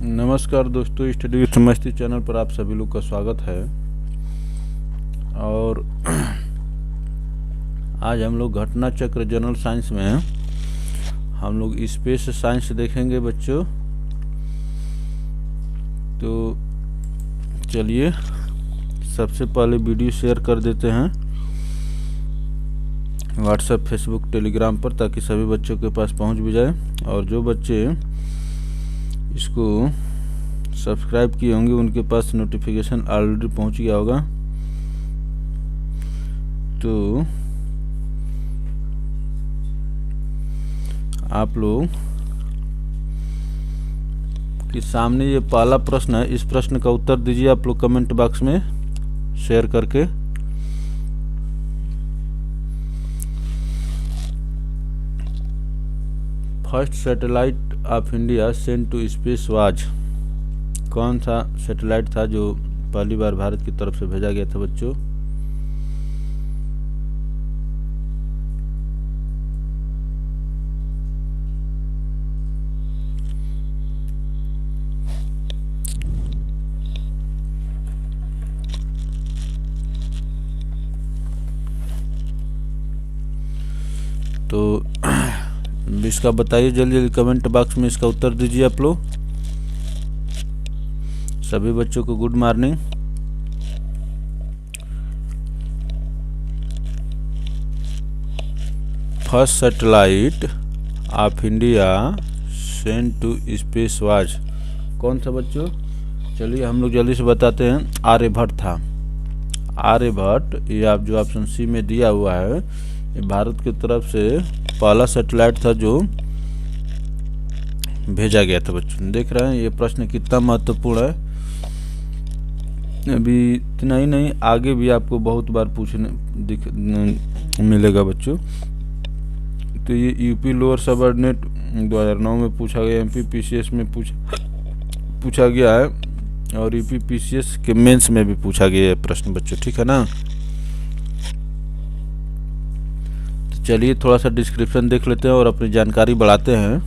नमस्कार दोस्तों, study with मस्ती चैनल पर आप सभी लोग का स्वागत है। और आज हम लोग घटना चक्र जनरल साइंस में हम लोग स्पेस साइंस देखेंगे बच्चों। तो चलिए सबसे पहले वीडियो शेयर कर देते हैं व्हाट्सएप, फेसबुक, टेलीग्राम पर, ताकि सभी बच्चों के पास पहुंच भी जाए। और जो बच्चे इसको सब्सक्राइब किए होंगे उनके पास नोटिफिकेशन ऑलरेडी पहुंच गया होगा। तो आप लोग के सामने ये पहला प्रश्न है, इस प्रश्न का उत्तर दीजिए आप लोग कमेंट बॉक्स में शेयर करके। First satellite of India sent to space was, कौन सा सैटेलाइट था जो पहली बार भारत की तरफ से भेजा गया था बच्चों? तो इसका बताइए जल्दी जल्दी कमेंट बॉक्स में, इसका उत्तर दीजिए आप लोग। सभी बच्चों को good morning. First satellite of India sent to space was, कौन सा बच्चों? चलिए हम लोग जल्दी से बताते हैं। आर्यभट्ट था। आर्यभट्ट, ये आप जो ऑप्शन सी में दिया हुआ है, ये भारत की तरफ से पहला सैटेलाइट था जो भेजा गया था बच्चों। देख रहे हैं ये प्रश्न कितना महत्वपूर्ण है। अभी इतना ही नहीं, आगे भी आपको बहुत बार पूछने मिलेगा बच्चों। तो ये यूपी लोअर सबऑर्डिनेट 2009 में पूछा गया, एमपी पीसीएस में पूछा गया है, और यूपी पीसीएस के मेंस में भी पूछा गया है प्रश्न बच्चों, ठीक है ना। तो चलिए थोड़ा सा डिस्क्रिप्शन देख लेते हैं और अपनी जानकारी बढ़ाते हैं।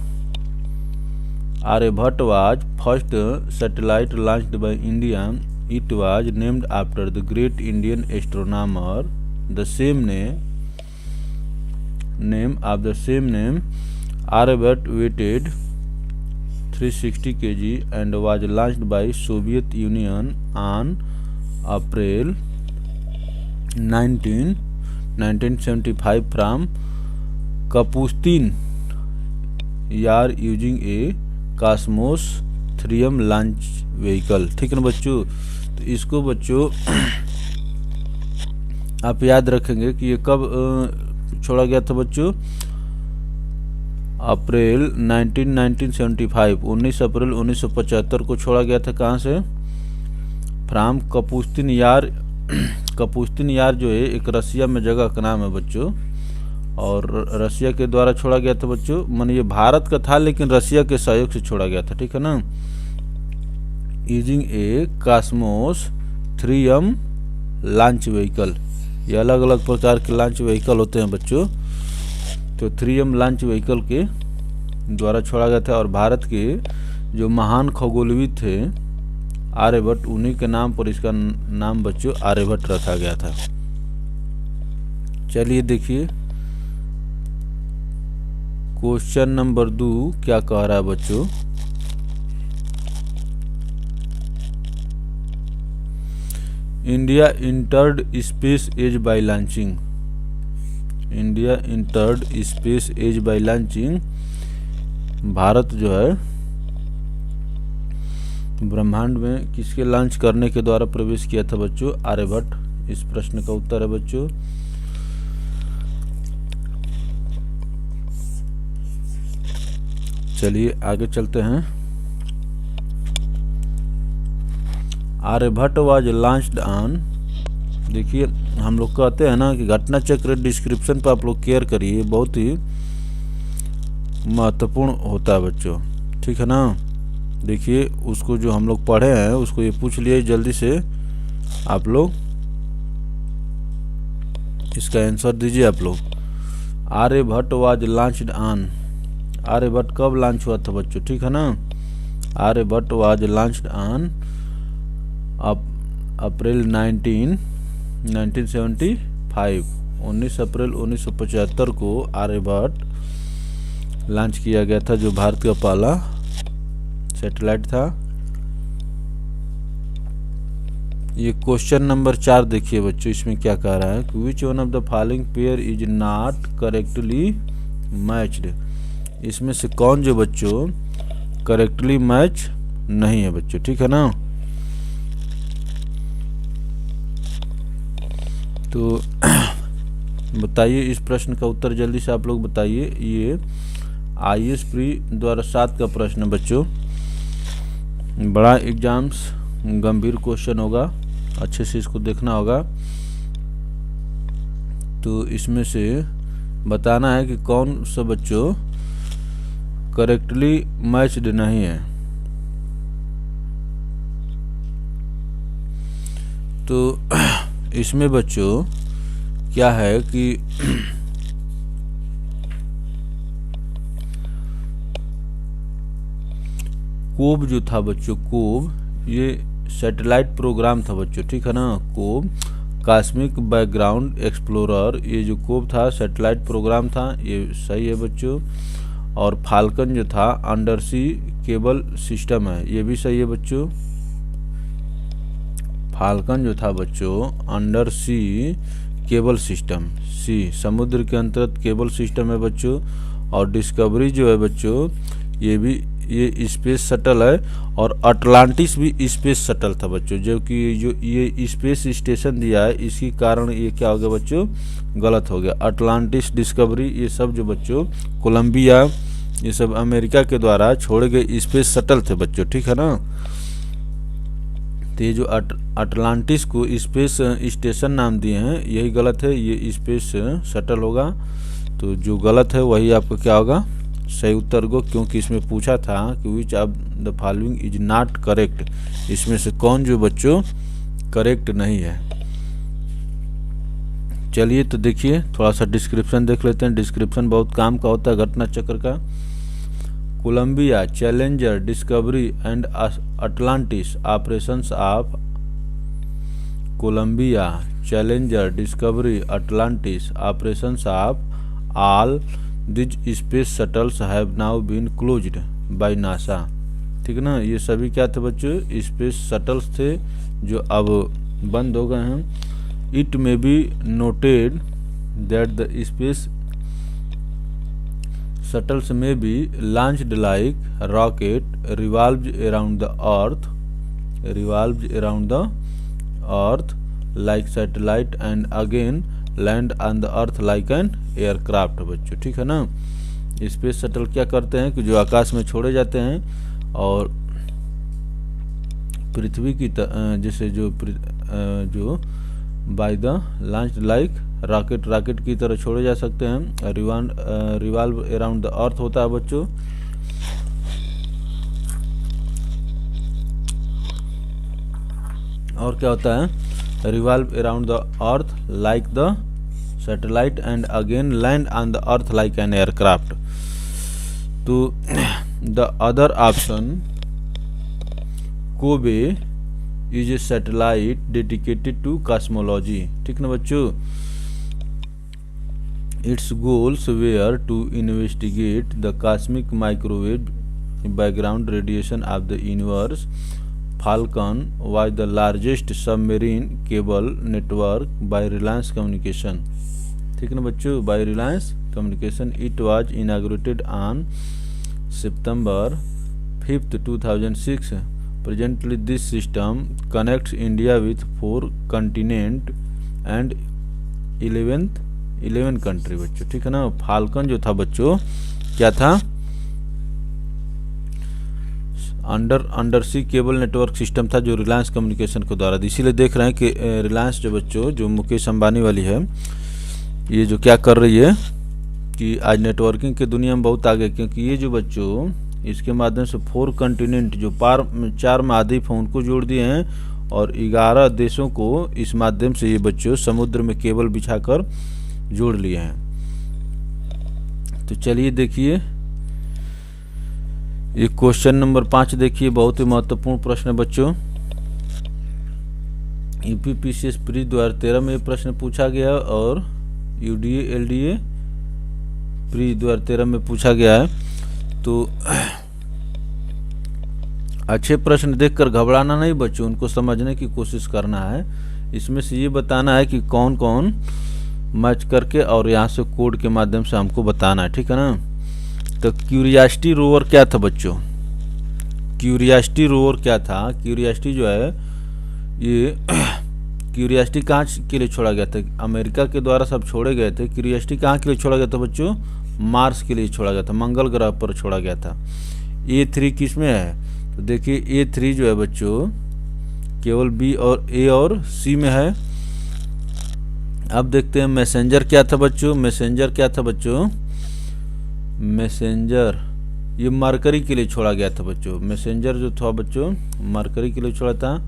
Aryabhatta was first satellite launched by India. It was named after the great Indian astronomer. The same name. Aryabhat weighed 360 kg and was launched by Soviet Union on April 1975 from Kapustin Yar using a Cosmos 3M launch vehicle, ठीक है ना बच्चों। तो इसको बच्चों आप याद रखेंगे कि ये कब छोड़ा गया था बच्चों? अप्रैल 1975, 19 अप्रैल 1975 को छोड़ा गया था। कहाँ से? फ्राम कपुस्तिन यार। कपुस्तिन यार जो है एक रसिया में जगह का नाम है बच्चों, और रसिया के द्वारा छोड़ा गया था बच्चों। माने ये भारत का था लेकिन रसिया के सहयोग से छोड़ा गया था, ठीक है ना। यूजिंग ए कॉस्मोस 3M लॉन्च व्हीकल, ये अलग अलग प्रकार के लॉन्च व्हीकल होते हैं बच्चों। तो 3M लॉन्च व्हीकल के द्वारा छोड़ा गया था, और भारत के जो महान खगोलविद थे आर्यभट्ट, उन्हीं के नाम पर इसका नाम बच्चों आर्यभट्ट रखा गया था। चलिए देखिए क्वेश्चन नंबर 2 क्या कह रहा है बच्चों। India entered space age by launching. India entered space age by launching, Bharat जो है ब्रह्मांड में किसके लॉन्च करने के द्वारा प्रवेश किया था बच्चों? आर्यभट्ट। इस प्रश्न का उत्तर है बच्चों चलिए आगे चलते हैं। आर्यभट्ट वाज लॉन्च्ड ऑन, देखिए हम लोग कहते हैं ना कि घटना चक्र डिस्क्रिप्शन पर आप लोग केयर करिए, बहुत ही महत्वपूर्ण होता है बच्चों, ठीक है ना। देखिए उसको जो हम लोग पढ़े हैं उसको ये पूछ लिए, जल्दी से आप लोग इसका आंसर दीजिए आप लोग। Aryabhatta was launched on, Aryabhatta कब लॉन्च हुआ था बच्चों, ठीक है ना। Aryabhatta was launched on April 1975। 19 April 1975 को आर्यभट्ट लॉन्च किया गया था, जो भारत का पहला सैटेलाइट था। ये क्वेश्चन नंबर 4 देखिए बच्चों, इसमें क्या कह रहा है कि विच one of the following pair is not correctly matched. इसमें से कौन जो बच्चों करेक्टली मैच नहीं है बच्चों, ठीक है ना। तो बताइए इस प्रश्न का उत्तर जल्दी से आप लोग बताइए। ये IAS प्री द्वारा 7 का प्रश्न है बच्चों, बड़ा एग्जाम्स गंभीर क्वेश्चन होगा, अच्छे से इसको देखना होगा। तो इसमें से बताना है कि कौन सा बच्चों करेक्टली मैच्ड नहीं है। तो इसमें बच्चों क्या है कि कोब जो था बच्चों, कोब ये सैटेलाइट प्रोग्राम था बच्चों, ठीक है ना। कोब कॉस्मिक बैकग्राउंड एक्सप्लोरर, ये जो कोब था सैटेलाइट प्रोग्राम था, ये सही है बच्चों। और फाल्कन जो था अंडरसी केबल सिस्टम है, ये भी सही है बच्चों। फाल्कन जो था बच्चों अंडर सी केबल सिस्टम, सी समुद्र के अंतर्गत केबल सिस्टम है बच्चों। और डिस्कवरी जो है बच्चों ये स्पेस शटल है। और अटलांटिस भी स्पेस शटल था बच्चों, जो कि जो ये स्पेस स्टेशन दिया है, इसी कारण ये क्या हो गया बच्चों, गलत हो गया। अटलांटिस, डिस्कवरी, ये सब जो बच्चों कोलंबिया, ये सब अमेरिका के द्वारा छोड़े गए स्पेस शटल थे बच्चों, ठीक है ना। तो ये जो अटलांटिस को स्पेस स्टेशन नाम दिए हैं, यही गलत है, ये स्पेस शटल होगा। तो जो गलत है वही आपका क्या होगा, सही उत्तर को, क्योंकि इसमें पूछा था कि which of the following is not correct, इसमें से कौन जो बच्चों करेक्ट नहीं है। चलिए तो देखिए थोड़ा सा डिस्क्रिप्शन देख लेते हैं। डिस्क्रिप्शन बहुत काम का होता है घटना चक्र का। Columbia, Challenger, Discovery and Atlantis operations of Columbia, Challenger, Discovery, Atlantis operations of all these space shuttles have now been closed by NASA, ठीक है ना। ये सभी क्या थे बच्चों, स्पेस शटल्स थे जो अब बंद हो गए हैं। It may be noted that the space shuttles may be launched like rocket revolves around the earth like satellite and again land on the earth like an aircraft बच्चों, ठीक है ना। स्पेस शटल क्या करते हैं कि जो आकाश में छोड़े जाते हैं और पृथ्वी की जैसे जो by the launch like rocket की तरह छोड़े जा सकते हैं। रिवाल्व अराउंड द अर्थ होता है बच्चों। और क्या होता है, revolve around the earth like the satellite and again land on the earth like an aircraft. तो the other option COBE is a satellite dedicated to cosmology, ठीक ना बच्चों। Its goals were to investigate the cosmic microwave background radiation of the universe. Falcon was the largest submarine cable network by Reliance communication, ठीक ना बच्चों, by Reliance communication. It was inaugurated on September 5th, 2006. Presently, this system connects India with 4 continents and 11 country बच्चों, ठीक है ना। Falcon जो था बच्चों क्या था, under sea cable network system था जो रिलायंस कम्युनिकेशन के द्वारा। इसीलिए देख रहे हैं कि रिलायंस जो बच्चों जो मुकेश अंबानी वाली है, ये जो क्या कर रही है कि आज नेटवर्किंग की दुनिया में बहुत आगे, क्योंकि ये जो बच्चों इसके माध्यम से 4 कंटिनेंट जो 4 महाद्वीप हैं उनको जोड़ दिए हैं और 11 देशों को इस माध्यम से ये बच्चों समुद्र में केबल बिछाकर जोड़ लिए हैं। तो चलिए देखिए, ये क्वेश्चन नंबर 5 देखिए, बहुत ही महत्वपूर्ण प्रश्न है बच्चों। यूपीपीसीएस प्री 2013 में ये प्रश्न पूछा गया और यूडीए एलडीए प्री 2013 में पूछा गया है। तो अच्छे प्रश्न देखकर घबराना नहीं बच्चों, उनको समझने की कोशिश करना है। इसमें से ये बताना है कि कौन कौन मैच करके और यहाँ से कोड के माध्यम से हमको बताना है, ठीक है ना। तो क्यूरियोसिटी रोवर क्या था बच्चों? क्यूरियोसिटी रोवर क्या था? क्यूरियोसिटी जो है ये क्यूरियोसिटी कहाँ के लिए छोड़ा गया था? अमेरिका के द्वारा सब छोड़े गए थे। क्यूरियोसिटी कहाँ के लिए छोड़ा गया था बच्चों? मार्स के लिए छोड़ा गया था, मंगल ग्रह पर छोड़ा गया था। A3 किस में है? तो देखिए A3 जो है बच्चों केवल B और A और C में है। अब देखते हैं मैसेंजर क्या था बच्चों। मैसेंजर क्या था बच्चों? मैसेंजर ये मरकरी के लिए छोड़ा गया था बच्चों। मैसेंजर जो था बच्चों मरकरी के लिए छोड़ा था।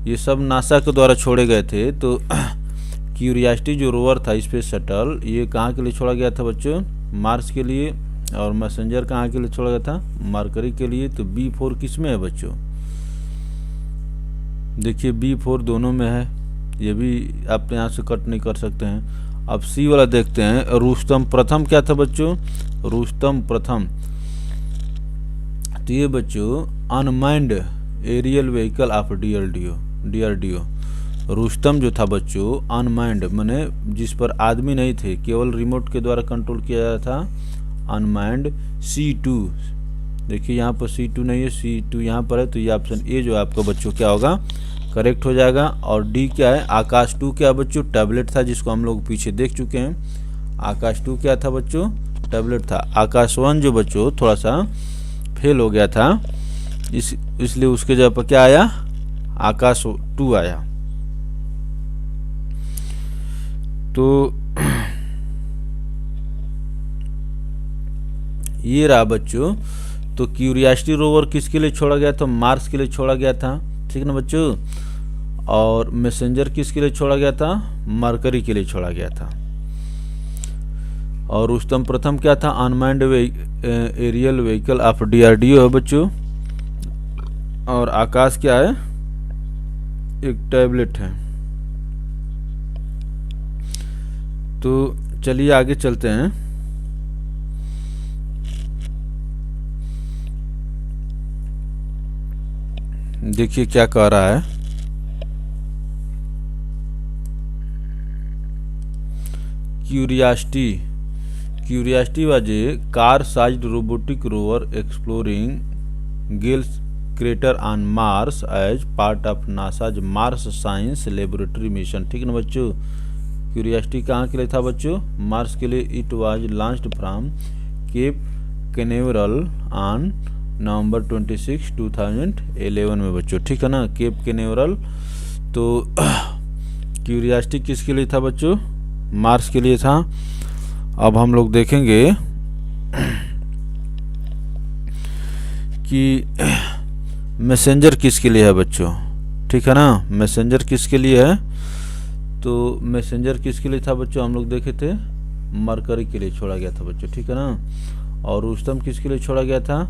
ये सब नासा के द्वारा छोड़े गए थे। तो क्यूरियोसिटी जो रोवर था स्पेस शटल, ये कहाँ के लिए छोड़ा गया था बच्चों? मार्स के लिए। और मैसेंजर कहाँ के लिए छोड़ा गया था? मरकरी के लिए। तो B4 किस में है बच्चों? देखिए B4 दोनों में है, ये भी आप यहाँ से कट नहीं कर सकते हैं। अब C वाला देखते हैं। रुस्तम प्रथम क्या था बच्चों? रुस्तम प्रथम तो ये बच्चों unmanned aerial vehicle of DRDO। Rustom जो था बच्चों अनमाइंड माने जिस पर आदमी नहीं थे, केवल रिमोट के द्वारा कंट्रोल किया जा रहा था। अनमाइंड C2, देखिए यहाँ पर C2 नहीं है, C2 यहाँ पर है। तो ये ऑप्शन ए जो आपका बच्चों क्या होगा? करेक्ट हो जाएगा। और डी क्या है? आकाश 2 क्या बच्चों? टैबलेट था, जिसको हम लोग पीछे देख चुके हैं। आकाश 2 क्या था बच्चों? टैबलेट था। आकाश 1 जो बच्चों थोड़ा सा फेल हो गया था, इसलिए उसके जगह पर क्या आया? आकाश 2 आया। तो ये रहा बच्चों। तो क्यूरियोसिटी रोवर किसके लिए छोड़ा गया था? मार्स के लिए छोड़ा गया था, ठीक ना बच्चों। और मैसेंजर किसके लिए छोड़ा गया था? मरकरी के लिए छोड़ा गया था। और रुस्तम प्रथम क्या था? अनमाइंड एरियल व्हीकल ऑफ DRDO है बच्चों। और आकाश क्या है? एक टैबलेट है। तो चलिए आगे चलते हैं। देखिए क्या कह रहा है। Curiosity was a car sized robotic rover exploring Gale's crater on Mars as part of NASA's Mars science laboratory mission, ठीक ना बच्चों। क्यूरियोसिटी कहाँ के लिए था बच्चों? मार्स के लिए। It was launched from Cape Canaveral on November 26, 2011 में बच्चों, ठीक है ना। Cape Canaveral. तो क्यूरियोसिटी किसके लिए था बच्चों? मार्स के लिए था। अब हम लोग देखेंगे कि मैसेंजर किसके लिए है बच्चों, ठीक है ना। मैसेंजर किसके लिए है? तो मैसेंजर किसके लिए था बच्चों? हम लोग देखे थे मरकरी के लिए छोड़ा गया था बच्चों, ठीक है ना। और रुस्तम किसके लिए छोड़ा गया था?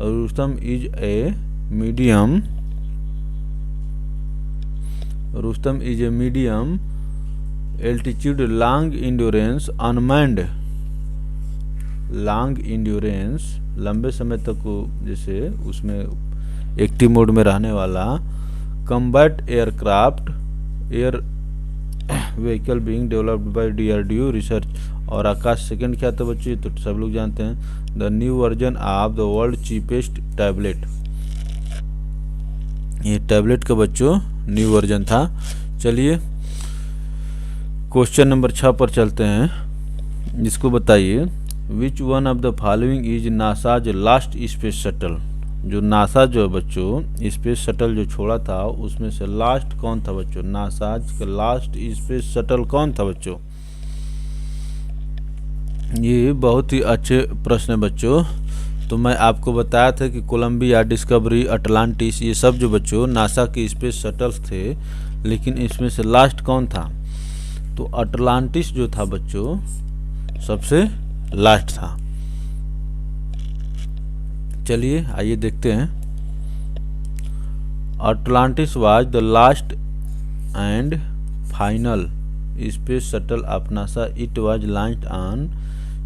Rustom is a medium altitude long endurance unmanned लंबे समय तक जैसे उसमें एक्टिव मोड में रहने वाला combat aircraft air vehicle being developed by DRDO research. और आकाश सेकंड क्या था बच्चे? तो सब लोग जानते हैं, the new version of the world cheapest tablet. ये टैबलेट का बच्चों न्यू वर्जन था। चलिए क्वेश्चन नंबर 6 पर चलते हैं। इसको बताइए, विच one of the following is NASA's last space shuttle. जो नासा जो है बच्चों स्पेस शटल जो छोड़ा था उसमें से लास्ट कौन था बच्चों? नासाज का लास्ट स्पेस शटल कौन था बच्चों? ये बहुत ही अच्छे प्रश्न है बच्चों। तो मैं आपको बताया था कि कोलंबिया, डिस्कवरी, अटलांटिस ये सब जो बच्चों नासा के स्पेस शटल्स थे, लेकिन इसमें से लास्ट कौन था? तो अटलांटिस जो था बच्चों सबसे लास्ट था। चलिए आइए देखते हैं। Atlantis was the last and final space shuttle of NASA. It was launched on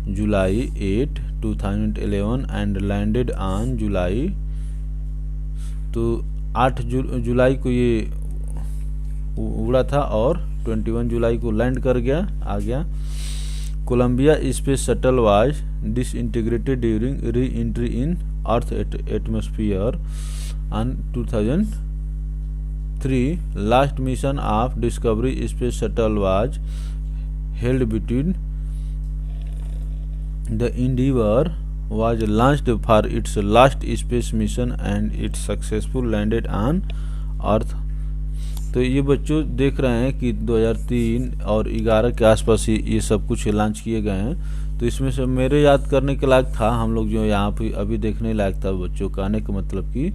July 8, 2011 and landed on July, तो 8 जुलाई को ये उड़ा था और 21 जुलाई को लैंड कर गया, आ गया। Columbia space shuttle was disintegrated during reentry in earth atmosphere on 2003। Last mission of Discovery space shuttle was held between the Endeavour was launched for its last space mission and it successful landed on Earth। तो ये बच्चों देख रहे हैं कि 2003 और 11 के आसपास ही ये सब कुछ लॉन्च किए गए हैं। तो इसमें से मेरे याद करने के लायक था, हम लोग जो यहाँ पे अभी देखने लायक था बच्चों, कहने का मतलब कि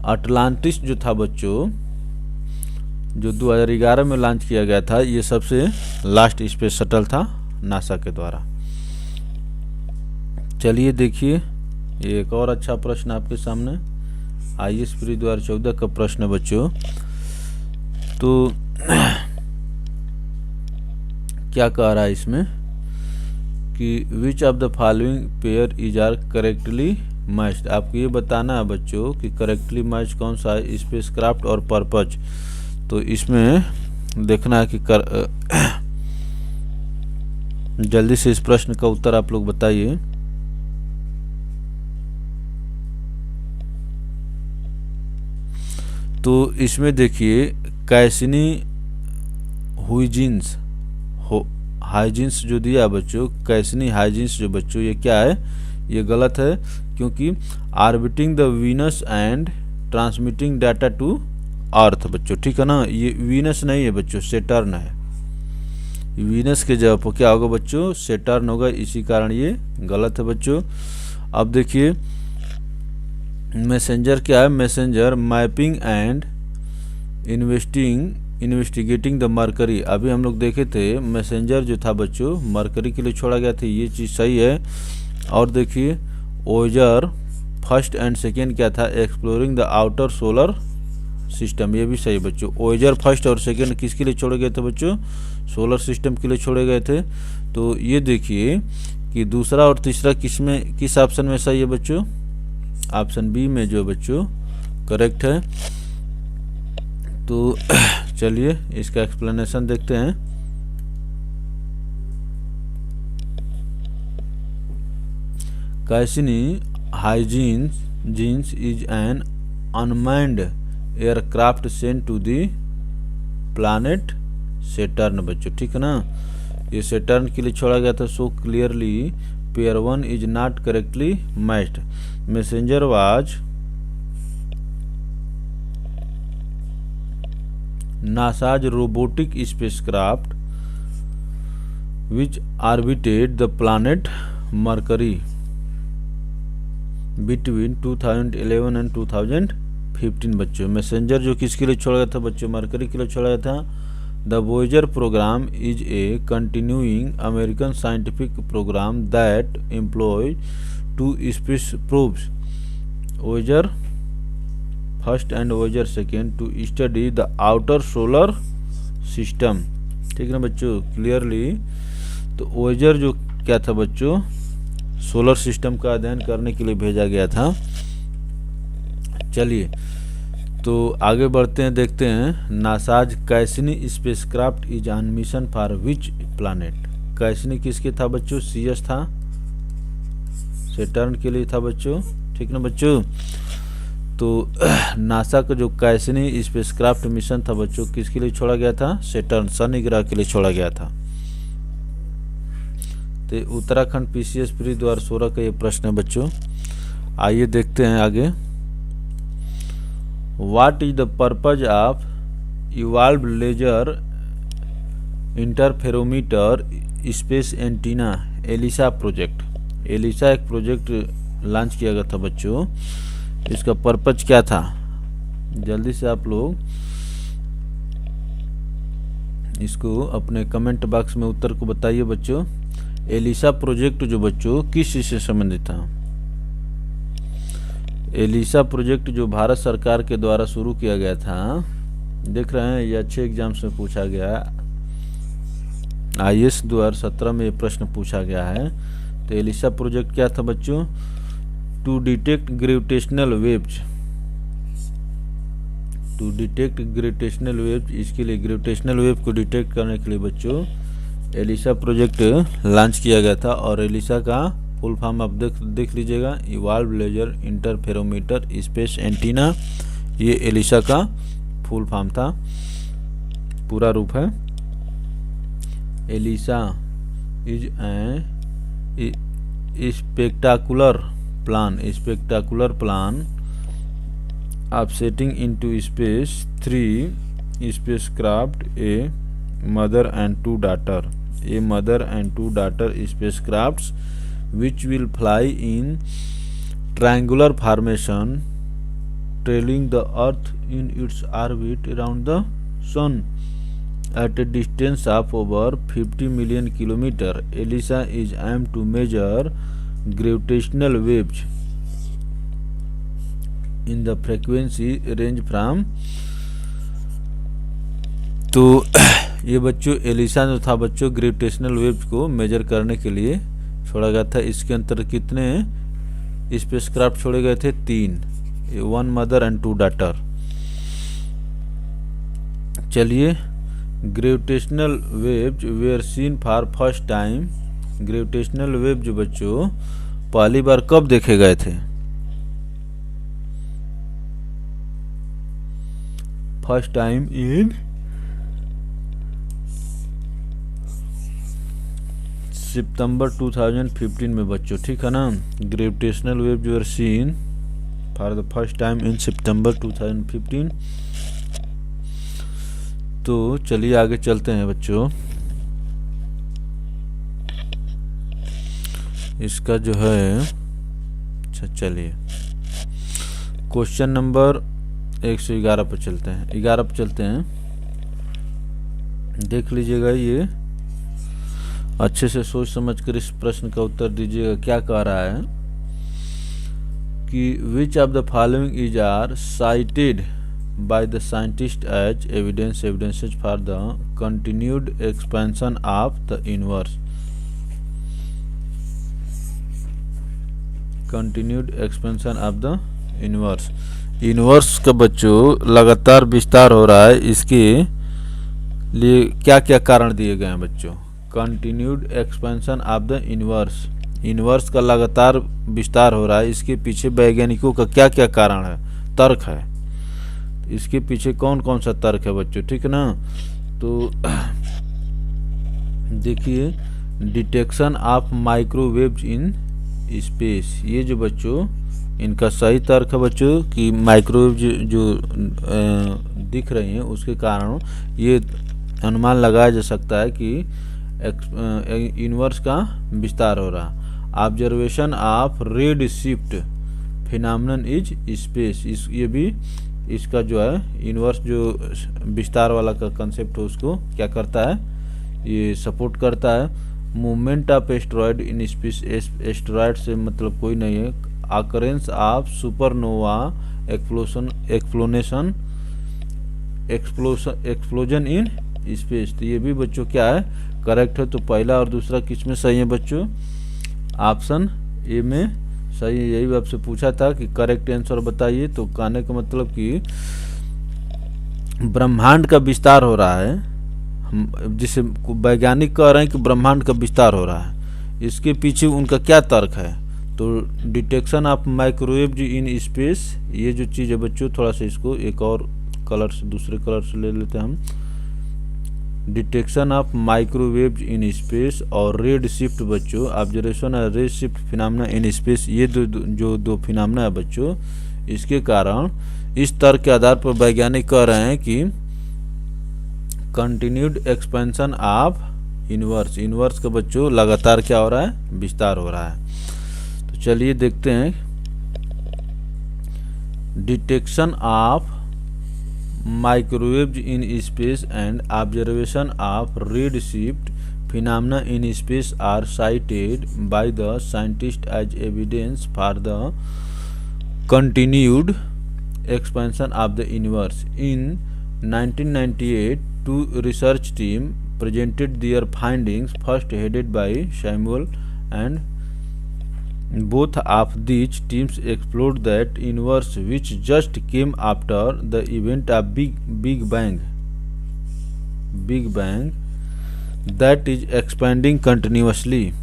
अटलांटिस जो था बच्चों, जो 2011 में लॉन्च किया गया था, ये सबसे लास्ट स्पेस शटल था नासा के द्वारा। चलिए देखिए, ये एक और अच्छा प्रश्न आपके सामने IAS प्री 2014 का प्रश्न है बच्चों। तो क्या कह रहा है इसमें कि which of the following pair is are correctly matched. आपको ये बताना है बच्चों कि करेक्टली मैच कौन सा है, स्पेसक्राफ्ट और पर्पज। तो इसमें देखना है कि जल्दी से इस प्रश्न का उत्तर आप लोग बताइए। तो इसमें देखिए कैसिनी हुइजिन्स हाइजिन्स जो दिया बच्चों, कैसिनी हाइजिन्स जो बच्चों, ये क्या है, ये गलत है, क्योंकि orbiting the Venus and transmitting data to earth बच्चों, ठीक है ना। ये वीनस नहीं है बच्चों, सेटर्न है। वीनस के जगह पर क्या होगा बच्चों, सेटर्न होगा, इसी कारण ये गलत है बच्चों। अब देखिए मैसेंजर क्या है, messenger mapping and investigating the mercury. अभी हम लोग देखे थे मैसेंजर जो था बच्चों मरकरी के लिए छोड़ा गया था, ये चीज़ सही है। और देखिए वोयेजर फर्स्ट एंड सेकेंड क्या था, exploring the outer solar system, ये भी सही बच्चों। वोयेजर फर्स्ट और सेकेंड किसके लिए छोड़े गए थे बच्चों, सोलर सिस्टम के लिए छोड़े गए थे। तो ये देखिए कि दूसरा और तीसरा किस ऑप्शन में सही है बच्चों, ऑप्शन बी में जो बच्चों करेक्ट है। तो चलिए इसका एक्सप्लेनेशन देखते हैं। Cassini Huygens is an unmanned aircraft sent to the planet Saturn बच्चों, ठीक है ना। ये सेटर्न के लिए छोड़ा गया था। So clearly pair 1 is not correctly matched. Messenger was NASA's robotic spacecraft which orbited the planet Mercury between 2011 and 2015 बच्चों। मैसेंजर जो किसके लिए छोड़ा गया था बच्चों, मरकरी के लिए छोड़ा गया था। The Voyager program is a continuing American scientific program that employ two space probes, Voyager first and Voyager second, to study the outer solar system, ठीक है ना बच्चों, क्लियरली। तो वोयेजर जो क्या था बच्चों, सोलर सिस्टम का अध्ययन करने के लिए भेजा गया था। चलिए तो आगे बढ़ते हैं, देखते हैं। NASA's Cassini spacecraft is on mission for which planet. Cassini किसके था बच्चों, CS था, सैटर्न के लिए था बच्चों, ठीक ना बच्चों। तो नासा का जो कैसिनी स्पेसक्राफ्ट मिशन था बच्चों किसके लिए छोड़ा गया था, सैटर्न शनि ग्रह के लिए छोड़ा गया था। तो उत्तराखंड PCS प्री 2016 का ये प्रश्न है बच्चों। आइए देखते हैं आगे। What is the purpose of evolve laser interferometer space antenna eLISA project. ELISA एक प्रोजेक्ट लॉन्च किया गया था बच्चों, इसका पर्पज क्या था, जल्दी से आप लोग इसको अपने कमेंट बॉक्स में उत्तर को बताइए बच्चों। एलिसा प्रोजेक्ट जो बच्चों किस चीज से संबंधित था। एलिसा प्रोजेक्ट जो भारत सरकार के द्वारा शुरू किया गया था, देख रहे हैं ये अच्छे एग्जाम्स में पूछा गया है, IAS 2017 में ये प्रश्न पूछा गया है। तो एलिसा प्रोजेक्ट क्या था बच्चों? To detect gravitational waves, to detect gravitational waves, इसके लिए ग्रेविटेशनल वेव को डिटेक्ट करने के लिए बच्चों एलिसा प्रोजेक्ट लॉन्च किया गया था। और एलिसा का फुल फॉर्म आप देख लीजिएगा, evolve laser interferometer space antenna, ये एलिसा का फुल फॉर्म था, पूरा रूप है। ELISA is a spectacular plan of setting into space 3 spacecraft, a mother and two daughter spacecrafts, which will fly in triangular formation, trailing the Earth in its orbit around the Sun at a distance of over 50 million kilometers. ELISA is aimed to measure gravitational waves in the frequency range from, तो ये बच्चों Elisa जो था बच्चों gravitational waves को major करने के लिए छोड़ा गया था। इसके अंतर कितने स्पेसक्राफ्ट छोड़े गए थे? 3, 1 मदर एंड 2 डॉटर। चलिए, gravitational waves were seen for first time, gravitational wave जो बच्चों पहली बार कब देखे गए थे? फर्स्ट टाइम इन सितंबर 2015 में बच्चों, ठीक है ना। ग्रेविटेशनल वेव जो are seen for the first time in सितंबर 2015। तो चलिए आगे चलते हैं बच्चों। इसका जो है, अच्छा चलिए क्वेश्चन नंबर 111 पर चलते हैं, 11 पर चलते हैं। देख लीजिएगा, ये अच्छे से सोच समझ कर इस प्रश्न का उत्तर दीजिएगा। क्या कह रहा है कि which of the following is are cited by the scientist as evidences for the continued expansion of the universe, continued expansion of the universe. Universe का बच्चों लगातार विस्तार हो रहा है, इसके लिए क्या क्या कारण दिए गए हैं बच्चों? Continued expansion of the universe, universe का लगातार विस्तार हो रहा है, इसके पीछे वैज्ञानिकों का क्या क्या कारण है, तर्क है, इसके पीछे कौन कौन सा तर्क है बच्चों, ठीक है ना। तो देखिए, detection of microwaves in space, ये जो बच्चों इनका सही तर्क है बच्चों कि माइक्रोवेव जो दिख रही हैं उसके कारण ये अनुमान लगाया जा सकता है कि यूनिवर्स का विस्तार हो रहा। Observation of red shift phenomenon is space, ये भी इसका जो है यूनिवर्स जो विस्तार वाला का कंसेप्ट है उसको क्या करता है, ये सपोर्ट करता है। Movement of asteroid in space, asteroid से मतलब कोई नहीं है। Occurrence of supernova explosion in space, तो ये भी बच्चों क्या है, करेक्ट है। तो पहला और दूसरा किस में सही है बच्चों? ऑप्शन ए में सही है। यही आपसे पूछा था कि करेक्ट आंसर बताइए, तो कहने का मतलब कि ब्रह्मांड का विस्तार हो रहा है, जिसे वैज्ञानिक कह रहे हैं कि ब्रह्मांड का विस्तार हो रहा है, इसके पीछे उनका क्या तर्क है? तो detection of microwave in space, ये जो चीज़ है बच्चों, थोड़ा सा इसको एक और कलर से, दूसरे कलर से ले लेते हैं हम। Detection of microwave in space और रेड शिफ्ट बच्चों, ऑब्जर्वेशन और red shift phenomena in space, ये दो फिनोमेना है बच्चों, इसके कारण इस तर्क के आधार पर वैज्ञानिक कह रहे हैं कि continued expansion of universe, universe का बच्चों लगातार क्या हो रहा है, विस्तार हो रहा है। तो चलिए देखते हैं, detection of microwave in space and observation of red shift phenomena in space are cited by the scientist as evidence for the continued expansion of the universe. In 1998, two research teams presented their findings, first headed by Samuel, and both of these teams explored that universe which just came after the event of Big Bang, that is expanding continuously.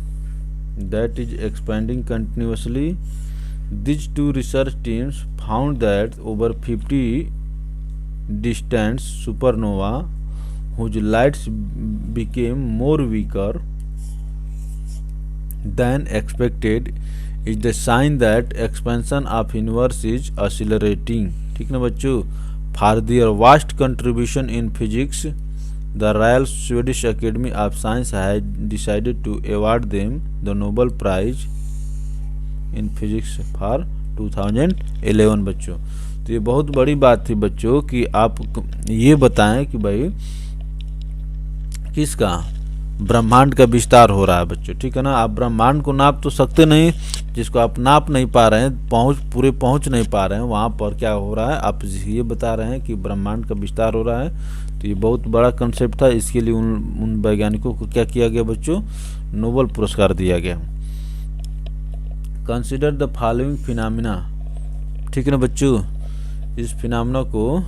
These two research teams found that over 50 distant supernova whose lights became more weaker than expected is the sign that expansion of universe is accelerating. ठीक ना बच्चों? For their vast contribution in physics, the Royal Swedish Academy of Science has decided to award them the Nobel Prize in Physics for 2011 बच्चों। तो ये बहुत बड़ी बात थी बच्चों कि आप ये बताएं कि भाई किसका ब्रह्मांड का विस्तार हो रहा है बच्चों। ठीक है ना? आप ब्रह्मांड को नाप तो सकते नहीं, जिसको आप नाप नहीं पा रहे हैं, पहुंच नहीं पा रहे हैं, वहाँ पर क्या हो रहा है आप ये बता रहे हैं कि ब्रह्मांड का विस्तार हो रहा है। तो ये बहुत बड़ा कंसेप्ट था, इसके लिए उन वैज्ञानिकों को क्या किया गया बच्चों? नोबेल पुरस्कार दिया गया। Consider the following phenomena. ठीक है ना बच्चों? इस फिनोमिना को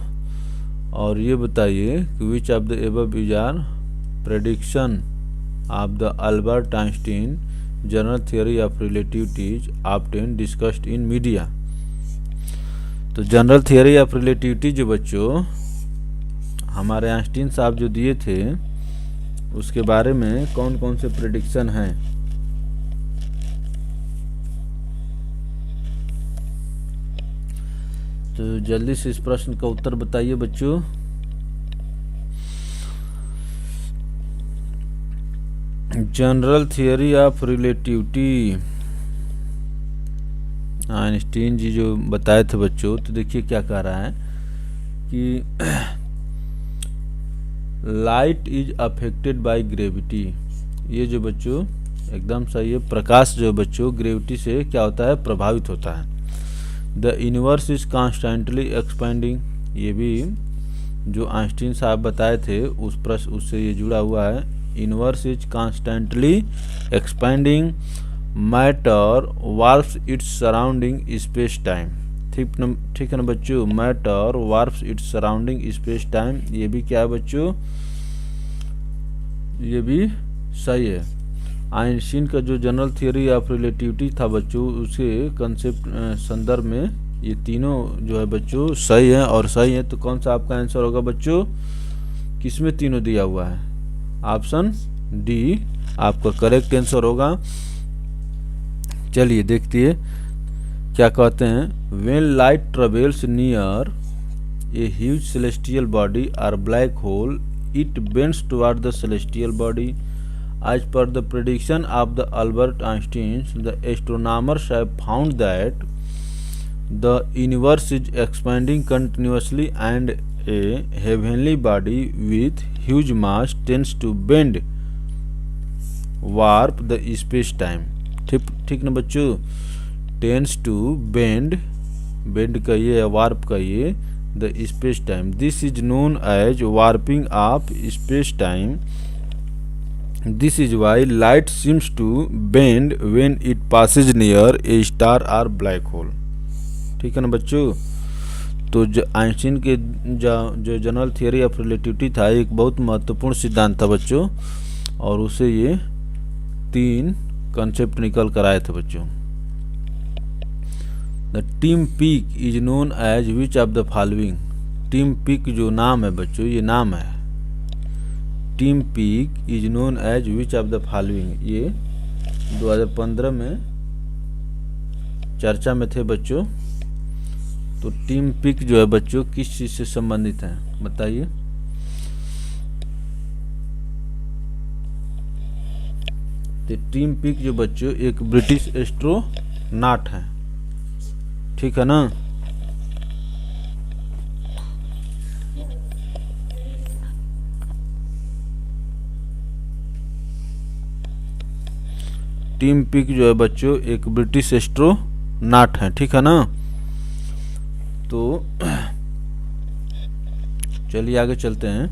और ये बताइए कि which of the above is are prediction of the Albert Einstein general theory of relativities obtain discussed in media. तो जनरल थियरी ऑफ रिलेटिविटी जो बच्चों हमारे आइंस्टीन साहब जो दिए थे उसके बारे में कौन कौन से प्रेडिक्शन हैं? तो जल्दी से इस प्रश्न का उत्तर बताइए बच्चों। General theory of relativity Einstein ji जो बताए थे बच्चों, तो देखिए क्या कह रहा है कि light is affected by gravity. ये जो बच्चों एकदम सही है, प्रकाश जो बच्चों ग्रेविटी से क्या होता है? प्रभावित होता है। The universe is constantly expanding, ये भी जो आइंस्टीन साहब बताए थे उस प्रश्न उससे ये जुड़ा हुआ है। Universe is constantly expanding, matter warps its surrounding space time. ठीक है ना बच्चों? Matter warps its surrounding space time, ये भी क्या है बच्चों? ये भी सही है। आइंस्टीन का जो जनरल थियरी ऑफ रिलेटिविटी था बच्चों, उसके कंसेप्ट संदर्भ में ये तीनों जो है बच्चों सही है और सही है। तो कौन सा आपका आंसर होगा बच्चों? किसमें तीनों दिया हुआ है? ऑप्शन डी आपका करेक्ट आंसर होगा। चलिए देखिए क्या कहते हैं। When light travels near a huge celestial body और black hole, it bends toward the celestial body. As per the prediction of the Albert Einstein, the astronomers have found that the universe is expanding continuously and a heavenly body with huge mass tends to bend, warp the space-time. ठीक ना बच्चों? tends to bend कहिए या warp कहिए the space time. This is known as warping of space time. This is why light seems to bend when it passes near a star or black hole. ठीक है ना बच्चों? तो जो Einstein के जो जनरल थियरी ऑफ रिलेटिविटी था एक बहुत महत्वपूर्ण सिद्धांत था बच्चों, और उसे ये 3 कंसेप्ट निकल कर आए थे बच्चों। The Tim Peake is known as which of the following. Tim Peake जो नाम है बच्चों, ये नाम है Tim Peake is known as which of the following. ये 2015 में चर्चा में थे बच्चों। तो टिम पीक जो है बच्चों किस चीज से संबंधित है बताइए? तो टिम पीक जो बच्चों एक ब्रिटिश एस्ट्रोनॉट है। ठीक है ना? टिम पीक जो है बच्चों एक ब्रिटिश एस्ट्रोनॉट है। ठीक है ना? तो चलिए आगे चलते हैं।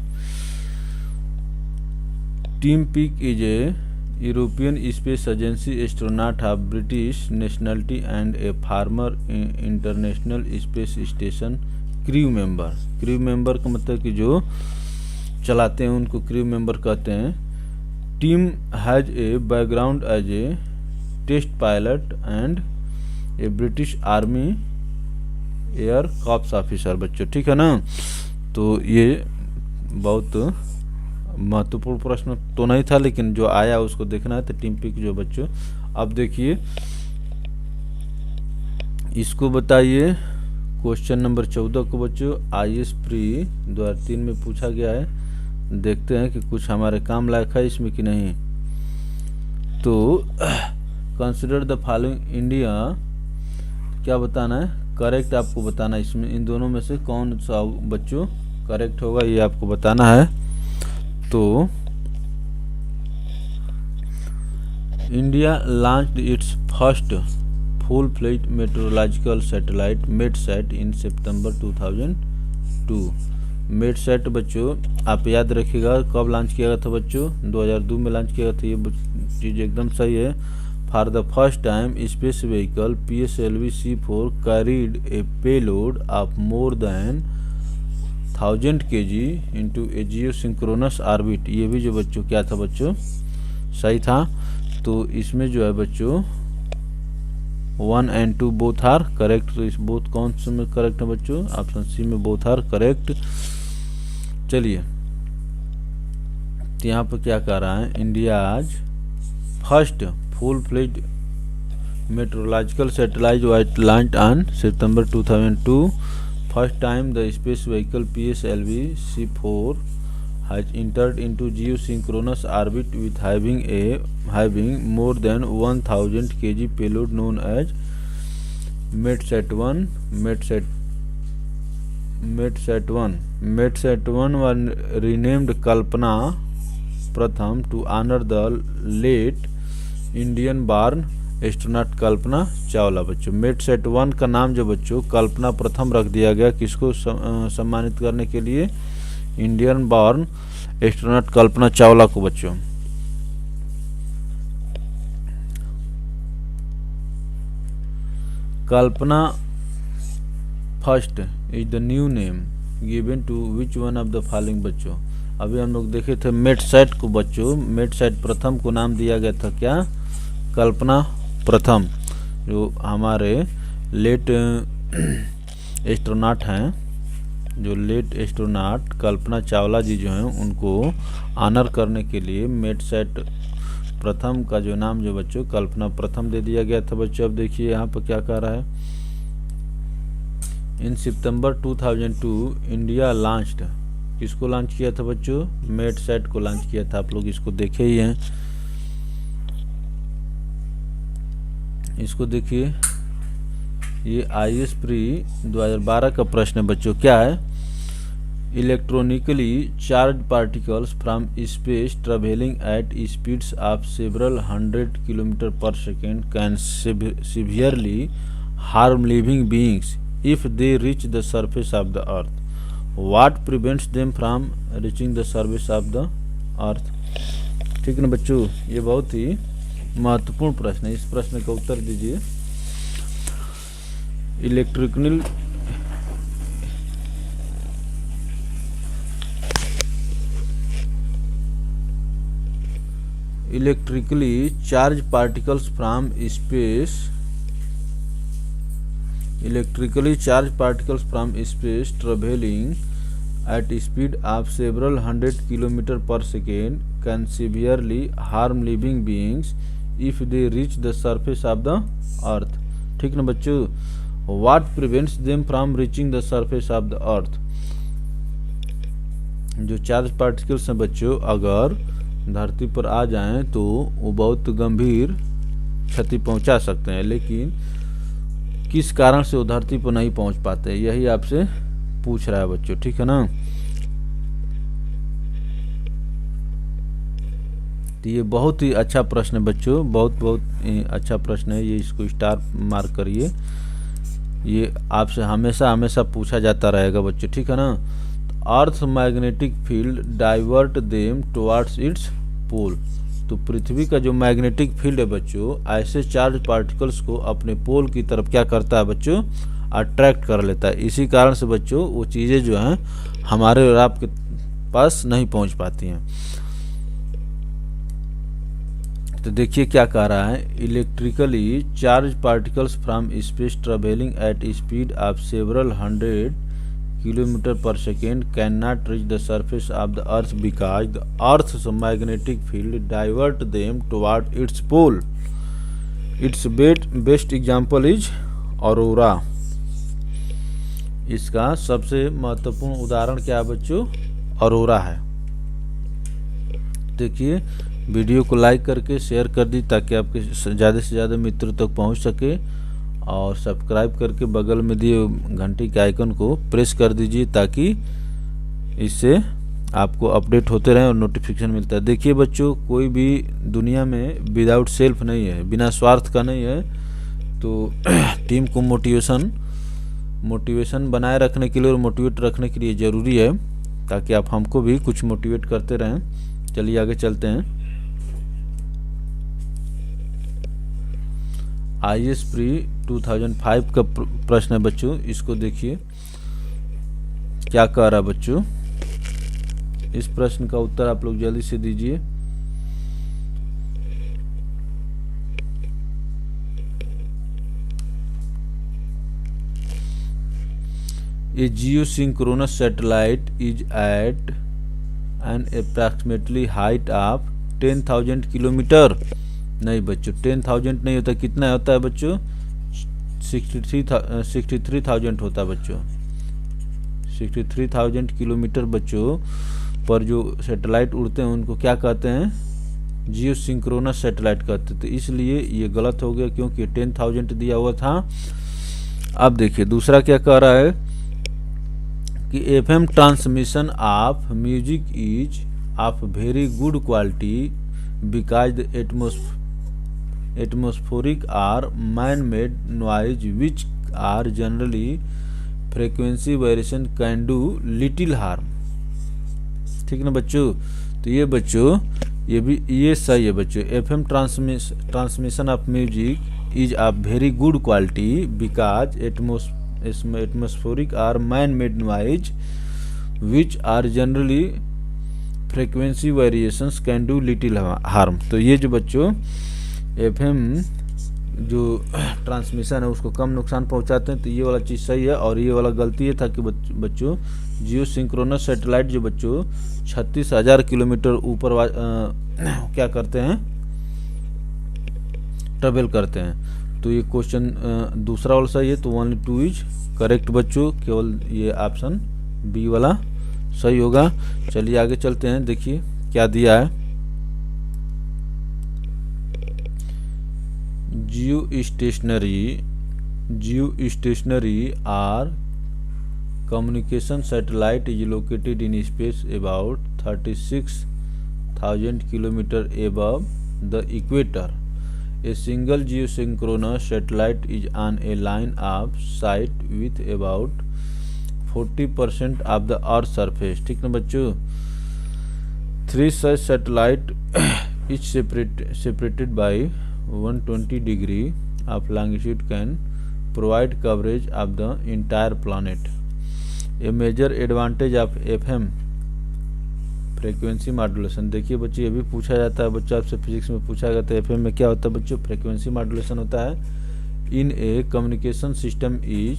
Tim Peake is a European space agency astronaut of British nationality and a former international space station crew member. Crew member का मतलब कि जो चलाते हैं उनको क्रू मेंबर कहते हैं। Tim has a background as a test pilot and a British army air corps officer बच्चों, ठीक है ना। तो ये बहुत महत्वपूर्ण प्रश्न तो नहीं था, लेकिन जो आया उसको देखना है। तो टिम पीक जो बच्चों, अब देखिए इसको बताइए। क्वेश्चन नंबर 14 को बच्चों IAS प्री 2003 में पूछा गया है। देखते हैं कि कुछ हमारे काम लायक है इसमें कि नहीं। तो कंसिडर द फॉलोइंग इंडिया, क्या बताना है, करेक्ट आपको बताना है। इसमें इन दोनों में से कौन सा बच्चों करेक्ट होगा ये आपको बताना है। तो India launched its first full fledged meteorological satellite MetSat in सितंबर 2002। मेडसैट बच्चों आप याद रखिएगा कब लॉन्च किया गया था बच्चों, 2002 में लॉन्च किया गया था। ये चीज़ एकदम सही है। For the first time space vehicle PSLV C4 carried A payload of more than 1000 kg into A geosynchronous orbit. ये भी जो बच्चों क्या था बच्चों, सही था। तो इसमें जो है बच्चों 1 and 2 बोथ आर करेक्ट। तो इस बोथ कौन से में करेक्ट है बच्चों, ऑप्शन सी में बोथ आर करेक्ट। चलिए तो यहाँ पर क्या कह रहा है, इंडिया आज first full fledged meteorological satellite was launched on September 2002। First time the space vehicle PSLV C4 has entered into geosynchronous orbit with having more than 1000 kg payload known as MEDSAT-1. MEDSAT-1 was renamed Kalpana Pratham to honor the late Indian born astronaut Kalpana Chawla बच्चों। MEDSAT-1 का नाम जो बच्चों कल्पना प्रथम रख दिया गया, किसको सम्मानित करने के लिए, Indian born astronaut Kalpana Chawla को बच्चों। Kalpana first is the new name given to which one of the following बच्चों। अभी हम लोग देखे थे MEDSAT को बच्चों, MEDSAT प्रथम को नाम दिया गया था क्या, कल्पना प्रथम। जो हमारे लेट एस्ट्रोनॉट हैं, जो लेट एस्ट्रोनॉट कल्पना चावला जी जो हैं, उनको ऑनर करने के लिए MEDSAT प्रथम का जो नाम जो बच्चों कल्पना प्रथम दे दिया गया था बच्चों। अब देखिए यहाँ पर क्या कह रहा है, इन सितंबर 2002 इंडिया लॉन्च्ड, किसको लॉन्च किया था बच्चों, MEDSAT को लॉन्च किया था। आप लोग इसको देखे ही हैं। इसको देखिए, ये IAS प्री 2012 का प्रश्न है बच्चों। क्या है, electronically charge particles from space travelling eight speeds of several 100 km/s can severely harm living beings if they reach the surface of the earth. What prevents them from reaching the surface of the अर्थ। ठीक है ना बच्चों, ये बहुत ही महत्वपूर्ण प्रश्न है। इस प्रश्न का उत्तर दीजिए। Electrically charge particles from space travelling at speed of several 100 km/s can severely harm living beings if they reach the surface of the earth। ठीक ना बच्चों, what prevents them from reaching the surface of the earth। जो charge particles हैं बच्चों, अगर धरती पर आ जाएं तो वो बहुत गंभीर क्षति पहुंचा सकते हैं, लेकिन किस कारण से वो धरती पर नहीं पहुंच पाते, यही आपसे पूछ रहा है बच्चों। ठीक है ना, तो ये बहुत ही अच्छा प्रश्न है बच्चों, बहुत अच्छा प्रश्न है ये। इसको स्टार मार्क करिए। ये आपसे हमेशा हमेशा पूछा जाता रहेगा बच्चों, ठीक है ना। Earth magnetic field divert them towards its pole. तो पृथ्वी का जो मैग्नेटिक फील्ड है बच्चों, ऐसे चार्ज पार्टिकल्स को अपने पोल की तरफ क्या करता है बच्चों, अट्रैक्ट कर लेता है। इसी कारण से बच्चों वो चीज़ें जो हैं हमारे और आपके पास नहीं पहुंच पाती हैं। तो देखिए क्या कह रहा है, electrically charge particles from space travelling at speed of several 100 kilometre per second can not reach the surface of the earth because the earth's magnetic field divert them toward its pole. Its best example is aurora. इसका सबसे महत्वपूर्ण उदाहरण क्या है बच्चों, aurora है। देखिए video को लाइक करके शेयर कर दी ताकि आपके ज़्यादा से ज़्यादा मित्रों तक पहुंच सके, और सब्सक्राइब करके बगल में दिए घंटी के आइकन को प्रेस कर दीजिए ताकि इससे आपको अपडेट होते रहें और नोटिफिकेशन मिलता है। देखिए बच्चों, कोई भी दुनिया में विदाउट सेल्फ नहीं है, बिना स्वार्थ का नहीं है। तो टीम को मोटिवेशन बनाए रखने के लिए और मोटिवेट रखने के लिए ज़रूरी है, ताकि आप हमको भी कुछ मोटिवेट करते रहें। चलिए आगे चलते हैं। IAS प्री 2005 का प्रश्न है बच्चों, इसको देखिए क्या कह रहा है बच्चों। इस प्रश्न का उत्तर आप लोग जल्दी से दीजिए। A geosynchronous satellite is at an approximately height of 10,000 kilometre. नहीं बच्चों, 10,000 नहीं होता, कितना होता है बच्चों, 63,000 होता है बच्चों। 63,000 किलोमीटर बच्चों पर जो सैटेलाइट उड़ते हैं उनको क्या कहते हैं, जियो सिंक्रोनस सैटेलाइट कहते हैं। तो इसलिए ये गलत हो गया क्योंकि 10,000 दिया हुआ था। अब देखिए दूसरा क्या कह रहा है कि FM transmission of music is of very good quality because the atmospheric or man made noise which are generally frequency variation can do little harm. ठीक ना बच्चों, तो ये बच्चों ये सही है बच्चों। FM transmission of music is of very good quality because atmospheric or man made noise which are generally frequency variations can do little harm. तो ये जो बच्चों FM जो ट्रांसमिशन है उसको कम नुकसान पहुंचाते हैं, तो ये वाला चीज़ सही है। और ये वाला गलती है था कि बच्चों जियो सिंक्रोनस सैटेलाइट जो बच्चों 36,000 किलोमीटर ऊपर क्या करते हैं, ट्रेवल करते हैं। तो ये क्वेश्चन दूसरा वाला सही है, तो ओनली 2 इज करेक्ट बच्चों, केवल ये ऑप्शन बी वाला सही होगा। चलिए आगे चलते हैं, देखिए क्या दिया है। Geostationary or communication satellite is located in space about 36,000 km above the equator. A single geosynchronous satellite is on a line of sight with about 40% of the Earth's surface. ठीक ना बच्चों, 3 such satellite each separated by 120 degree of longitude can provide coverage of the entire planet. A major advantage of FM frequency modulation. देखिए बच्चे ये भी पूछा जाता है, बच्चों आपसे फिजिक्स में पूछा गया था FM में क्या होता है बच्चों, फ्रीक्वेंसी मॉड्यूलेशन होता है। In a communication system is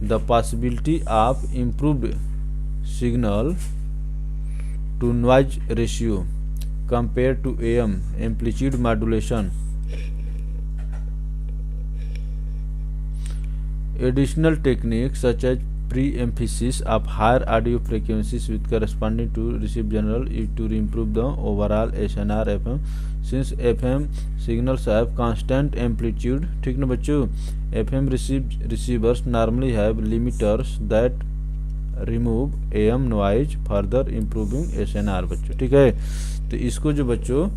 the possibility of improved signal to noise ratio compare to AM amplitude modulation. Additional techniques such as pre-emphasis of higher audio frequencies with corresponding to receive general is to improve the overall SNR FM since FM signals have constant amplitude. ठीक ना बच्चों, FM receivers normally have limiters that remove AM noise further improving SNR बच्चों। ठीक है, तो इसको जो बच्चों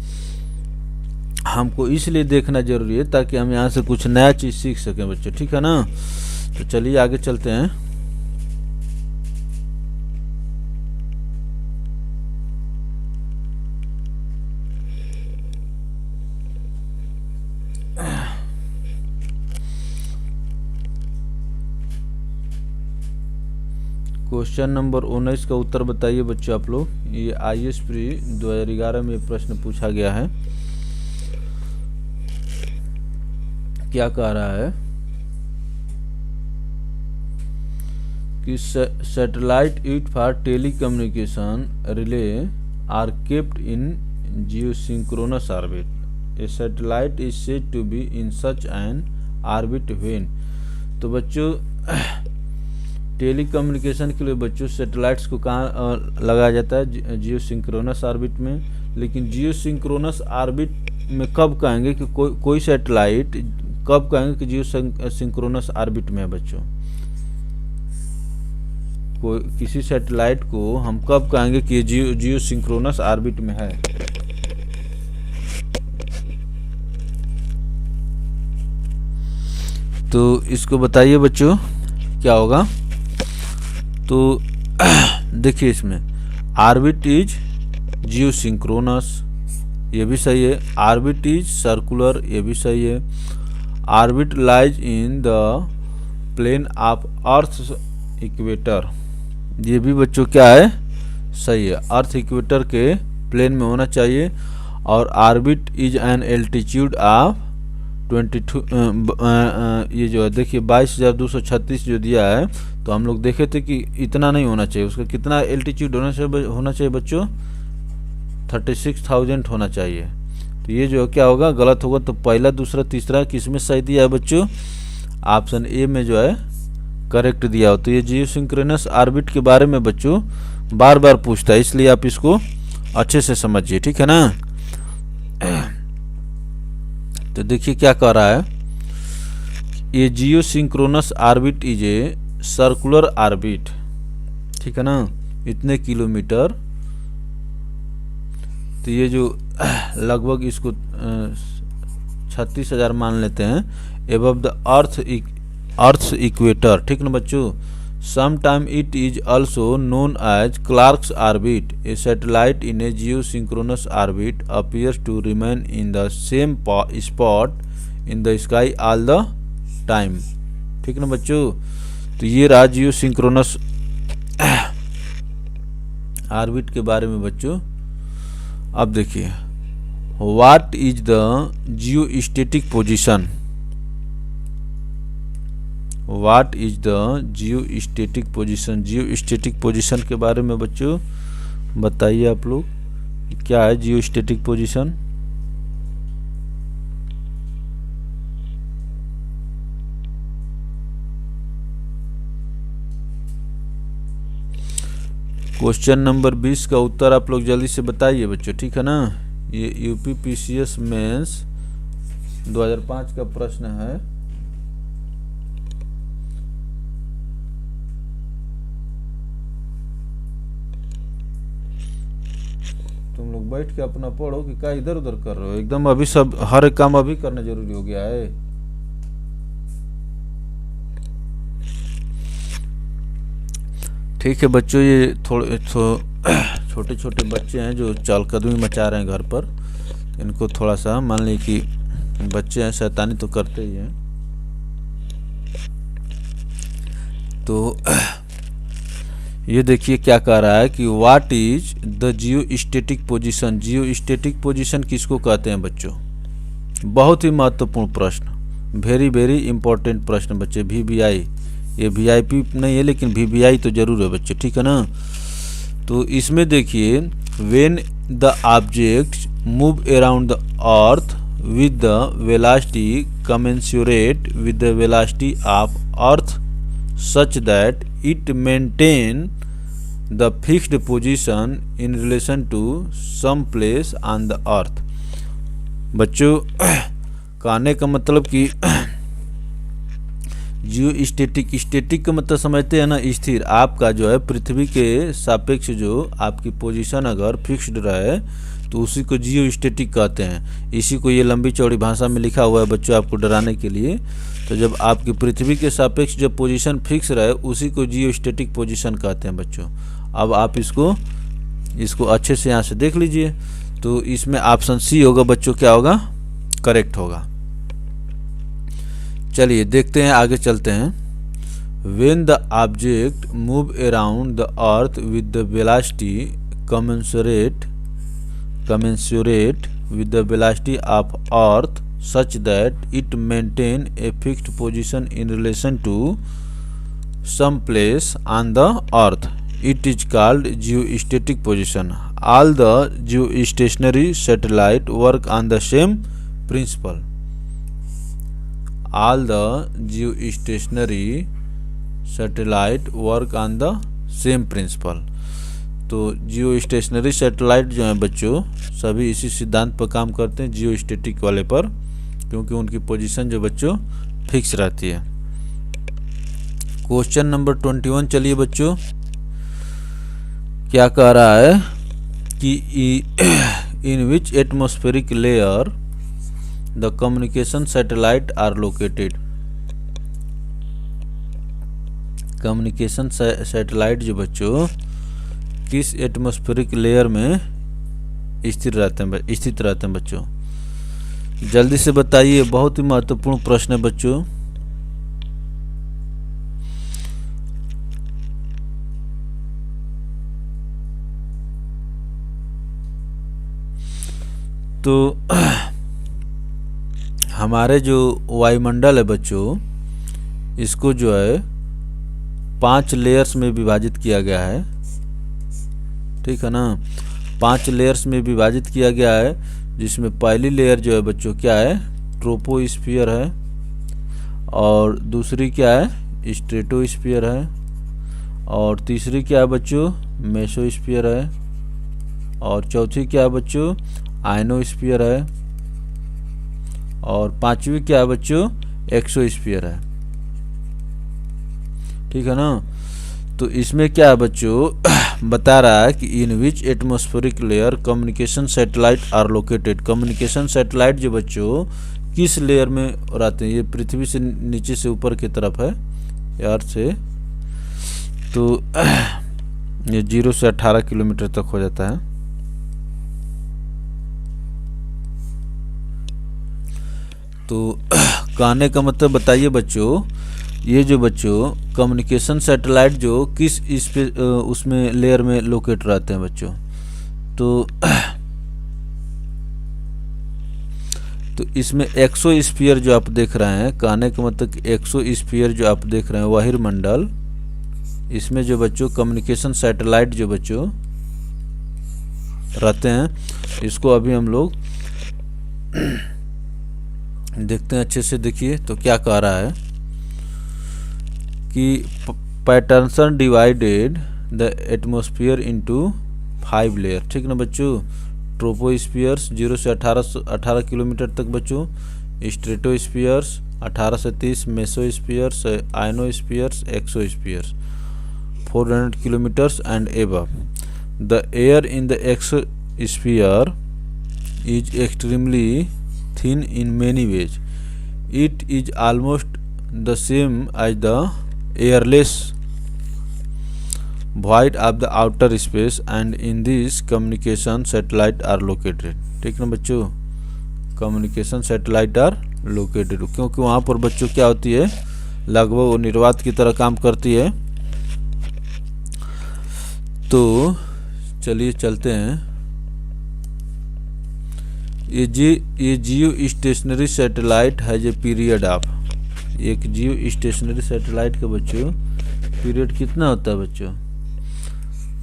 हमको इसलिए देखना जरूरी है ताकि हम यहाँ से कुछ नया चीज़ सीख सकें बच्चों। ठीक है ना, तो चलिए आगे चलते हैं। क्वेश्चन नंबर 19 का उत्तर बताइए बच्चों आप लोग। ये IAS प्री 2011 में प्रश्न पूछा गया है। क्या कह रहा है कि satellite used for telecommunication relay are kept in geosynchronous orbit. A satellite is said to be in such an orbit when. तो बच्चों टेलीकम्युनिकेशन के लिए बच्चों सैटेलाइट्स को कहाँ लगाया जाता है? जियोसिंक्रोनस ऑर्बिट में। लेकिन जियोसिंक्रोनस ऑर्बिट में कब कहेंगे कि कोई सैटेलाइट कब कहेंगे कि जियोसिंक्रोनस ऑर्बिट में है बच्चों? कोई किसी सैटेलाइट को हम कब कहेंगे कि जियोसिंक्रोनस ऑर्बिट में है? तो इसको बताइए बच्चों क्या होगा। तो देखिए इसमें ऑर्बिट इज जियोसिंक्रोनस, ये भी सही है। ऑर्बिट इज सर्कुलर, ये भी सही है। Orbit lies in the plane of earth equator, ये भी बच्चों क्या है? सही है, अर्थ इक्वेटर के प्लेन में होना चाहिए। और orbit is an altitude of 22 ये जो है देखिए 22,236 जो दिया है, तो हम लोग देखे थे कि इतना नहीं होना चाहिए, उसका कितना एल्टीट्यूड होना चाहिए बच्चों? 36,000 होना चाहिए। तो ये जो क्या होगा? गलत होगा। तो पहला, दूसरा, तीसरा किसमें सही दिया है बच्चों? ऑप्शन ए में जो है करेक्ट दिया हो। तो ये जियोसिंक्रोनस ऑर्बिट के बारे में बच्चों बार बार पूछता है, इसलिए आप इसको अच्छे से समझिए, ठीक है ना। तो देखिए क्या कह रहा है, ये geosynchronous orbit is a circular orbit, ठीक है ना, इतने किलोमीटर। तो ये जो लगभग इसको 36,000 मान लेते हैं, एबव द अर्थ इक्वेटर, ठीक ना बच्चों। Sometime it is also known as Clark's orbit. A satellite in a geosynchronous orbit appears to remain in the same spot in the sky all the time. ठीक ना बच्चों। तो ये रहा geosynchronous orbit के बारे में बच्चों। अब देखिए, what is the geostatic position? What is the geostatic position? Geostatic position के बारे में बच्चों बताइए आप लोग, क्या है जियोस्टैटिक पोजीशन? क्वेश्चन नंबर 20 का उत्तर आप लोग जल्दी से बताइए बच्चों, ठीक है ना। ये यूपीपीसीएस मेंस 2005 का प्रश्न है। तुम लोग बैठ के अपना पढ़ो कि क्या इधर उधर कर रहे हो? एकदम अभी सब हर एक काम अभी करना जरूरी हो गया है। ठीक है बच्चों, ये थोड़े छोटे छोटे बच्चे हैं जो चहलकदमी मचा रहे हैं घर पर, इनको थोड़ा सा मान ली कि बच्चे हैं, शैतानी तो करते ही हैं। तो ये देखिए क्या कह रहा है कि what is the geostatic position? Geostatic position किसको कहते हैं बच्चों? बहुत ही महत्वपूर्ण प्रश्न, वेरी वेरी इंपॉर्टेंट प्रश्न बच्चे। VVI, ये VIP नहीं है लेकिन VVI तो जरूर है बच्चे, ठीक है ना। तो इसमें देखिए, when the object move around the earth with the velocity commensurate with the velocity of earth such that it maintain the fixed position in relation to some place on the earth। बच्चों कहने का मतलब कि जियोस्टैटिक, static का मतलब समझते हैं ना, स्थिर। आपका जो है पृथ्वी के सापेक्ष जो आपकी पोजीशन अगर फिक्स्ड रहे तो उसी को जियो स्टैटिक कहते हैं। इसी को ये लंबी चौड़ी भाषा में लिखा हुआ है बच्चों आपको डराने के लिए। तो जब आपकी पृथ्वी के सापेक्ष जब पोजीशन फिक्स रहे उसी को जियो स्टैटिक पोजीशन कहते हैं बच्चों। अब आप इसको अच्छे से यहाँ से देख लीजिए। तो इसमें ऑप्शन सी होगा बच्चों, क्या होगा, करेक्ट होगा। चलिए देखते हैं, आगे चलते हैं। When the object move around the earth with the velocity commensurate with the velocity of earth such that it maintain a fixed position in relation to some place on the earth, it is called geostatic position. All the geostationary satellite work on the same principle. All the geostationary satellite work on the same principle. तो geostationary satellite जो हैं बच्चों सभी इसी सिद्धांत पर काम करते हैं, जियो स्टैटिक वाले पर, क्योंकि उनकी पोजीशन जो बच्चों फिक्स रहती है। क्वेश्चन नंबर 21 चलिए बच्चों, क्या कह रहा है कि in which atmospheric layer the communication satellite are located. Communication satellite जो बच्चों किस एटमॉस्फेरिक लेयर में स्थित रहते हैं बच्चों, जल्दी से बताइए। बहुत ही महत्वपूर्ण प्रश्न है बच्चों। तो हमारे जो वायुमंडल है बच्चों, इसको जो है 5 लेयर्स में विभाजित किया गया है, ठीक है ना। 5 लेयर्स में विभाजित किया गया है, जिसमें पहली लेयर जो है बच्चों क्या है, ट्रोपोस्फीयर है, और दूसरी क्या है, स्ट्रेटोस्फीयर है, और तीसरी क्या है बच्चों, मेसोस्फीयर है, और चौथी क्या है बच्चों, आयनोस्फीयर है, और पांचवी क्या है बच्चों, एक्सोस्फीयर है, ठीक है ना। तो इसमें क्या है बच्चों बता रहा है कि in which atmospheric layer communication satellite are located. Communication satellite जो बच्चों किस लेयर में रहते हैं, ये पृथ्वी से नीचे से ऊपर की तरफ है, अर्थ से, तो ये 0 से 18 किलोमीटर तक हो जाता है। तो कहने का मतलब बताइए बच्चों, ये जो बच्चों कम्युनिकेशन सैटेलाइट जो किस इस पे उसमें लेयर में लोकेट रहते हैं बच्चों, तो इसमें एक्सोस्फीयर जो आप देख रहे हैं, कहने का मतलब कि एक्सोस्फीयर जो आप देख रहे हैं बहिर्मंडल, इसमें जो बच्चों कम्युनिकेशन सैटेलाइट जो बच्चों रहते हैं, इसको अभी हम लोग देखते हैं, अच्छे से देखिए। तो क्या कह रहा है कि Patterson divided the atmosphere into 5 layer, ठीक ना बच्चों। ट्रोपोस्फीयर्स 0 से 18 किलोमीटर तक बच्चों, स्ट्रेटोस्फीयर्स 18 से 30, मेसोस्फीयर्स, आयनोस्फीयर्स, एक्सोस्फीयर्स 400 kilometers and above. The air in the exosphere is extremely thin in many ways. It is almost the same as the airless void of the outer space, and in this communication satellite are located. ठीक ना बच्चों, communication satellite are located, क्योंकि वहाँ पर बच्चों क्या होती है, लगभग वो निर्वात की तरह काम करती है। तो चलिए चलते हैं। ये जियो स्टेशनरी सैटेलाइट है जो पीरियड ऑफ, एक जियो स्टेशनरी सैटेलाइट का बच्चों पीरियड कितना होता है बच्चों,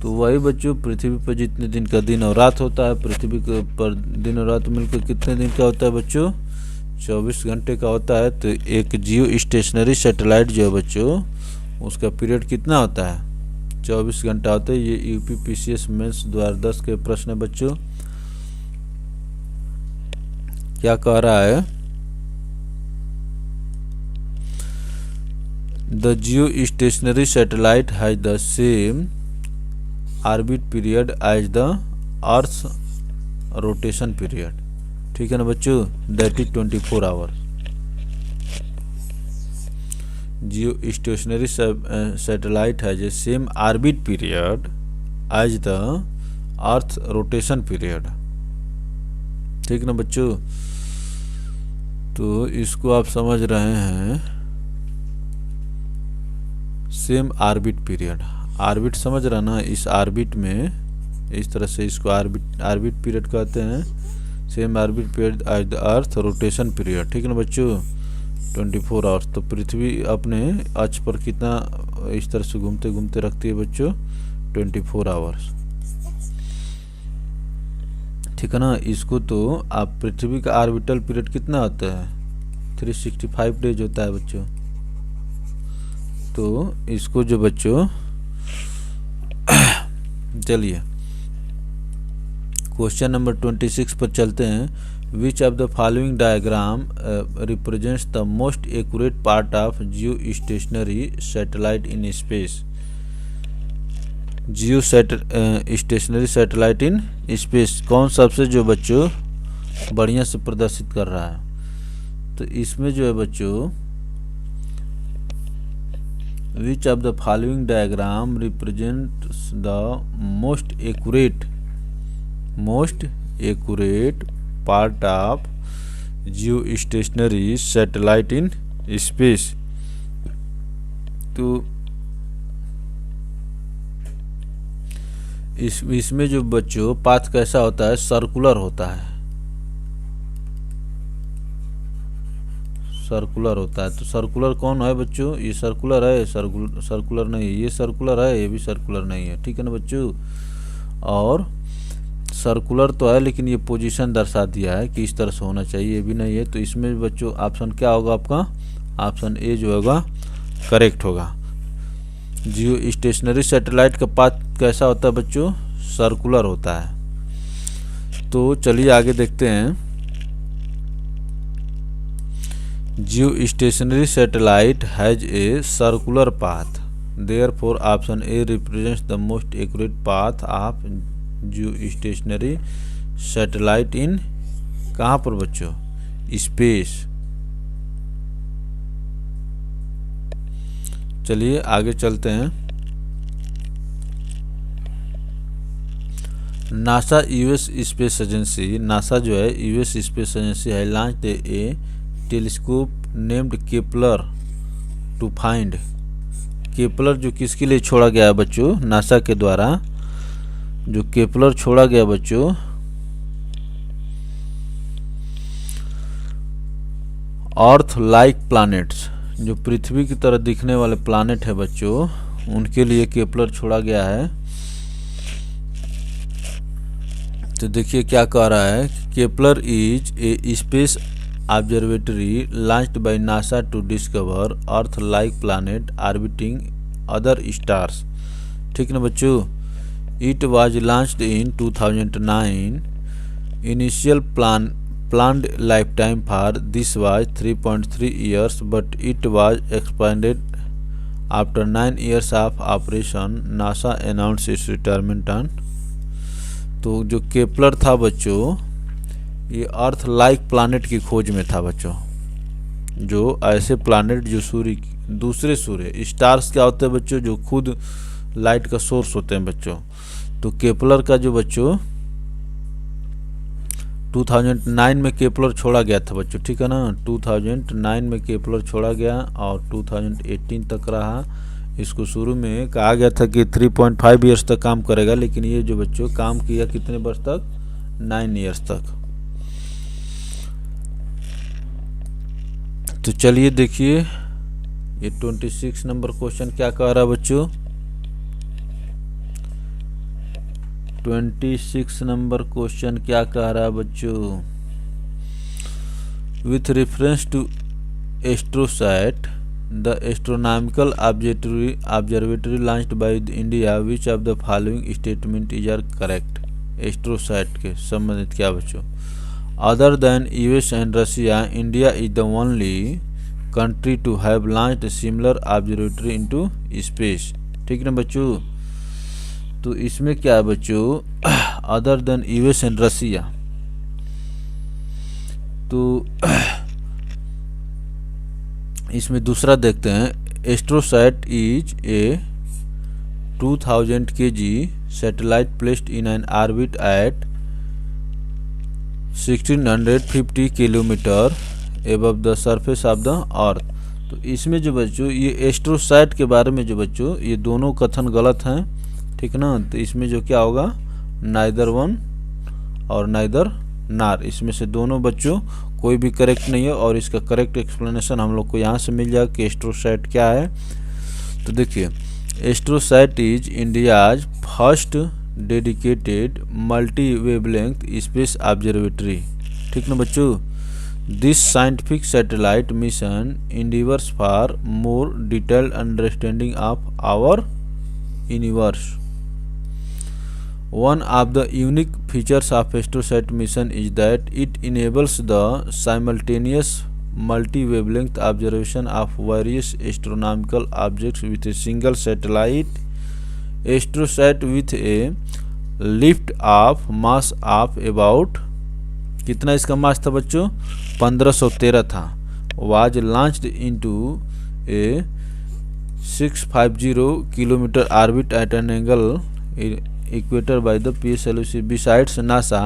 तो वही बच्चों पृथ्वी पर जितने दिन का दिन और रात होता है, पृथ्वी के पर दिन और रात मिलकर कितने दिन का होता है बच्चों, 24 घंटे का होता है। तो एक जियो स्टेशनरी सैटेलाइट जो है बच्चों, उसका पीरियड कितना होता है, 24 घंटा होता है। ये यूपीपीसीएस मेंस 2010 के प्रश्न है बच्चों। क्या कह रहा है, the geostationary satellite has the same orbit period as the earth rotation period, ठीक है ना बच्चों, that is 24 hours. Geostationary satellite has a same orbit period as the earth rotation period, ठीक ना बच्चों। तो इसको आप समझ रहे हैं, सेम ऑर्बिट पीरियड, ऑर्बिट समझ रहे ना, इस ऑर्बिट में इस तरह से इसको ऑर्बिट पीरियड कहते हैं, same orbit period as the earth rotation period, ठीक है ना बच्चों, 24 आवर्स। तो पृथ्वी अपने अक्ष पर कितना इस तरह से घूमते घूमते रखती है बच्चों, 24 आवर्स, ठीक है ना। इसको तो आप पृथ्वी का ऑर्बिटल पीरियड कितना होता है, 365 डेज होता है बच्चों। तो इसको जो बच्चों चलिए क्वेश्चन नंबर 26 पर चलते हैं। विच of the following diagram represents the most accurate part of geostationary satellite in space. Jio stationery satellite in space कौन सबसे जो बच्चों बढ़िया से प्रदर्शित कर रहा है। तो इसमें जो है बच्चों, विच of the following diagram represents the most accurate part of geostationary satellite in space. तो इसमें जो बच्चों पाथ कैसा होता है, सर्कुलर होता है, सर्कुलर होता है। तो सर्कुलर कौन है बच्चों, ये सर्कुलर है, सर्कुलर नहीं है, ये सर्कुलर है, ये भी सर्कुलर नहीं है, ठीक है ना बच्चों। और सर्कुलर तो है लेकिन ये पोजीशन दर्शा दिया है कि इस तरह से होना चाहिए, ये भी नहीं है। तो इसमें बच्चों ऑप्शन क्या होगा आपका, ऑप्शन ए जो होगा करेक्ट होगा। जियो स्टेशनरी सैटेलाइट का पाथ कैसा होता है बच्चों, सर्कुलर होता है। तो चलिए आगे देखते हैं। Geostationary satellite has a circular path, therefore option A represents the most accurate path of geostationary satellite in कहाँ पर बच्चों, स्पेस। चलिए आगे चलते हैं। NASA US space agency, NASA जो है यूएस स्पेस एजेंसी है, launch a telescope named Kepler to find. Kepler जो किसके लिए छोड़ा गया है बच्चों, नासा के द्वारा जो केपलर छोड़ा गया बच्चों, अर्थ लाइक प्लैनेट्स, जो पृथ्वी की तरह दिखने वाले प्लैनेट है बच्चों, उनके लिए केपलर छोड़ा गया है। तो देखिए क्या कह रहा है, Kepler is a space observatory launched by NASA to discover earth like planet orbiting other stars, ठीक ना बच्चों। It was launched in 2009। Initial planned lifetime for this was 3.3 years, but it was expanded after 9 years of operation. NASA announced its retirement on। तो जो Kepler था बच्चों, ये अर्थ like planet की खोज में था बच्चों, जो ऐसे प्लैनेट जो सूर्य दूसरे सूर्य स्टार्स क्या होते हैं बच्चों, जो खुद लाइट का सोर्स होते हैं बच्चों। तो केपलर का जो बच्चों 2009 में केपलर छोड़ा गया था बच्चों, ठीक है ना। 2009 में केपलर छोड़ा गया और 2018 तक रहा। इसको शुरू में कहा गया था कि 3.5 ईयर्स तक काम करेगा, लेकिन ये जो बच्चों काम किया कितने वर्ष तक, 9 ईयर्स तक। तो चलिए देखिए ये 26 नंबर क्वेश्चन क्या कह रहा है बच्चों। 26 नंबर क्वेश्चन क्या कह रहा है बच्चों, with reference to AstroSat the astronomical observatory launched by India, which of the following statement is are correct. AstroSat के संबंधित क्या बच्चों, other than US and Russia, India is the only country to have launched similar observatory into space, ठीक ना बच्चों। तो इसमें क्या है बच्चों, other than US and Russia, तो इसमें दूसरा देखते हैं। AstroSat is a 2000 kg satellite placed in an orbit at 1650 kilometre above the surface of the earth। तो इसमें जो बच्चों ये एस्ट्रोसैट के बारे में जो बच्चों ये दोनों कथन गलत हैं, ठीक ना। तो इसमें जो क्या होगा, नाइदर वन और नाइदर नार, इसमें से दोनों बच्चों कोई भी करेक्ट नहीं है। और इसका करेक्ट एक्सप्लेनेशन हम लोग को यहाँ से मिल जाएगा कि एस्ट्रोसैट क्या है। तो देखिए, AstroSat is India's first dedicated multi wavelength space observatory, ठीक ना बच्चों। This scientific satellite mission endeavors for more detailed understanding of our universe. One of the unique features of AstroSat mission is that it enables the simultaneous multi-wavelength observation of various astronomical objects with a single satellite. AstroSat with a lift of mass of about, कितना इसका मास था बच्चों, 1513 था, was launched into a 650 kilometre orbit at an angle equator by the PSLC. Besides NASA,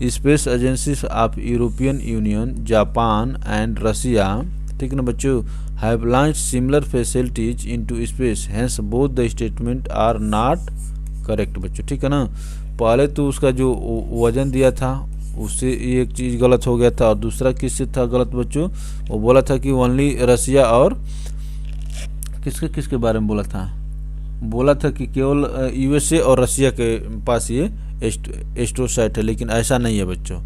space agencies of European Union, Japan and Russia, ठीक ना बच्चों, have launched similar facilities into space. Hence both the statement are not correct बच्चों, ठीक है ना। पहले तो उसका जो वजन दिया था उससे एक चीज़ गलत हो गया था, और दूसरा किससे था गलत बच्चों, वो बोला था कि ओनली रसिया और किसके किसके बारे में बोला था कि केवल यूएसए और रसिया के पास ये एस्ट्रोसैट है, लेकिन ऐसा नहीं है बच्चों।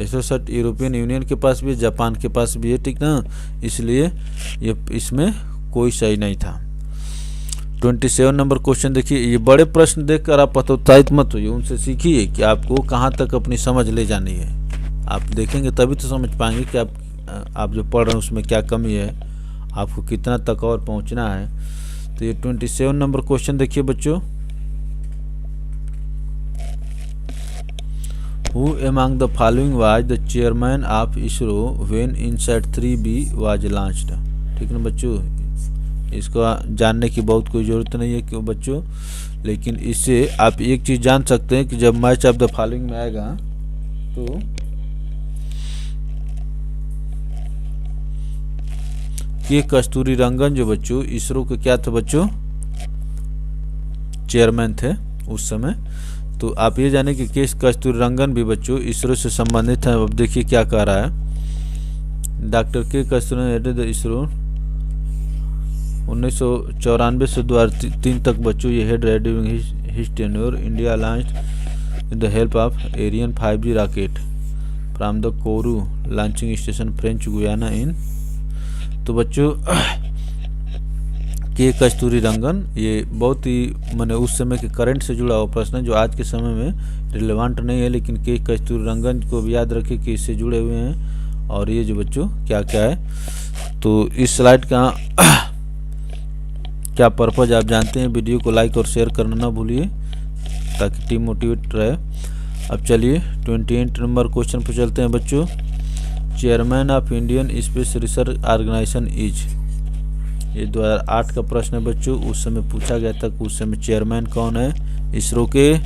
एस्ट्रोसैट यूरोपियन यूनियन के पास भी है, जापान के पास भी है, ठीक ना। इसलिए ये इसमें कोई सही नहीं था। 27 नंबर क्वेश्चन देखिए। ये बड़े प्रश्न देखकर आप हतोत्साहित मत होइए, उनसे सीखिए कि आपको कहाँ तक अपनी समझ ले जानी है। आप देखेंगे तभी तो समझ पाएंगे कि आप जो पढ़ रहे हैं उसमें क्या कमी है, आपको कितना तक और पहुँचना है। तो ये 27 नंबर क्वेश्चन देखिए बच्चों। Who among the following was the chairman of ISRO when INSAT 3B was launched? ठीक ना बच्चों, इसको जानने की बहुत कोई ज़रूरत नहीं है क्यों बच्चों, लेकिन इससे आप एक चीज़ जान सकते हैं कि जब मैच ऑफ द फॉलोइंग में आएगा तो के कस्तूरी रंगन जो बच्चों इसरो के क्या थे बच्चों, चेयरमैन थे उस समय। तो आप ये जाने कि के कस्तूरी रंगन भी बच्चों इसरो से संबंधित है। अब देखिए क्या कह रहा है। डॉक्टर के कस्तूरी इसरो 1994 से 2003 तक बच्चों ये हेड रहे during his tenure. India launched with the help of Ariane 5G rocket from the Kourou launching station French Guiana in. तो बच्चों के कस्तूरी रंगन ये बहुत ही मैंने उस समय के करंट से जुड़ा हुआ प्रश्न है जो आज के समय में रिलेवेंट नहीं है, लेकिन के कस्तूरी रंगन को भी याद रखें कि इससे जुड़े हुए हैं। और ये जो बच्चों क्या क्या है, तो इस स्लाइड का क्या पर्पज आप जानते हैं। वीडियो को लाइक और शेयर करना ना भूलिए ताकि टीम मोटिवेट रहे। अब चलिए 28 नंबर क्वेश्चन पर चलते हैं बच्चों। Chairman of Indian space research organisation is, ये 2008 का प्रश्न है बच्चों। उस समय पूछा गया था कि उस समय चेयरमैन कौन है इसरो के।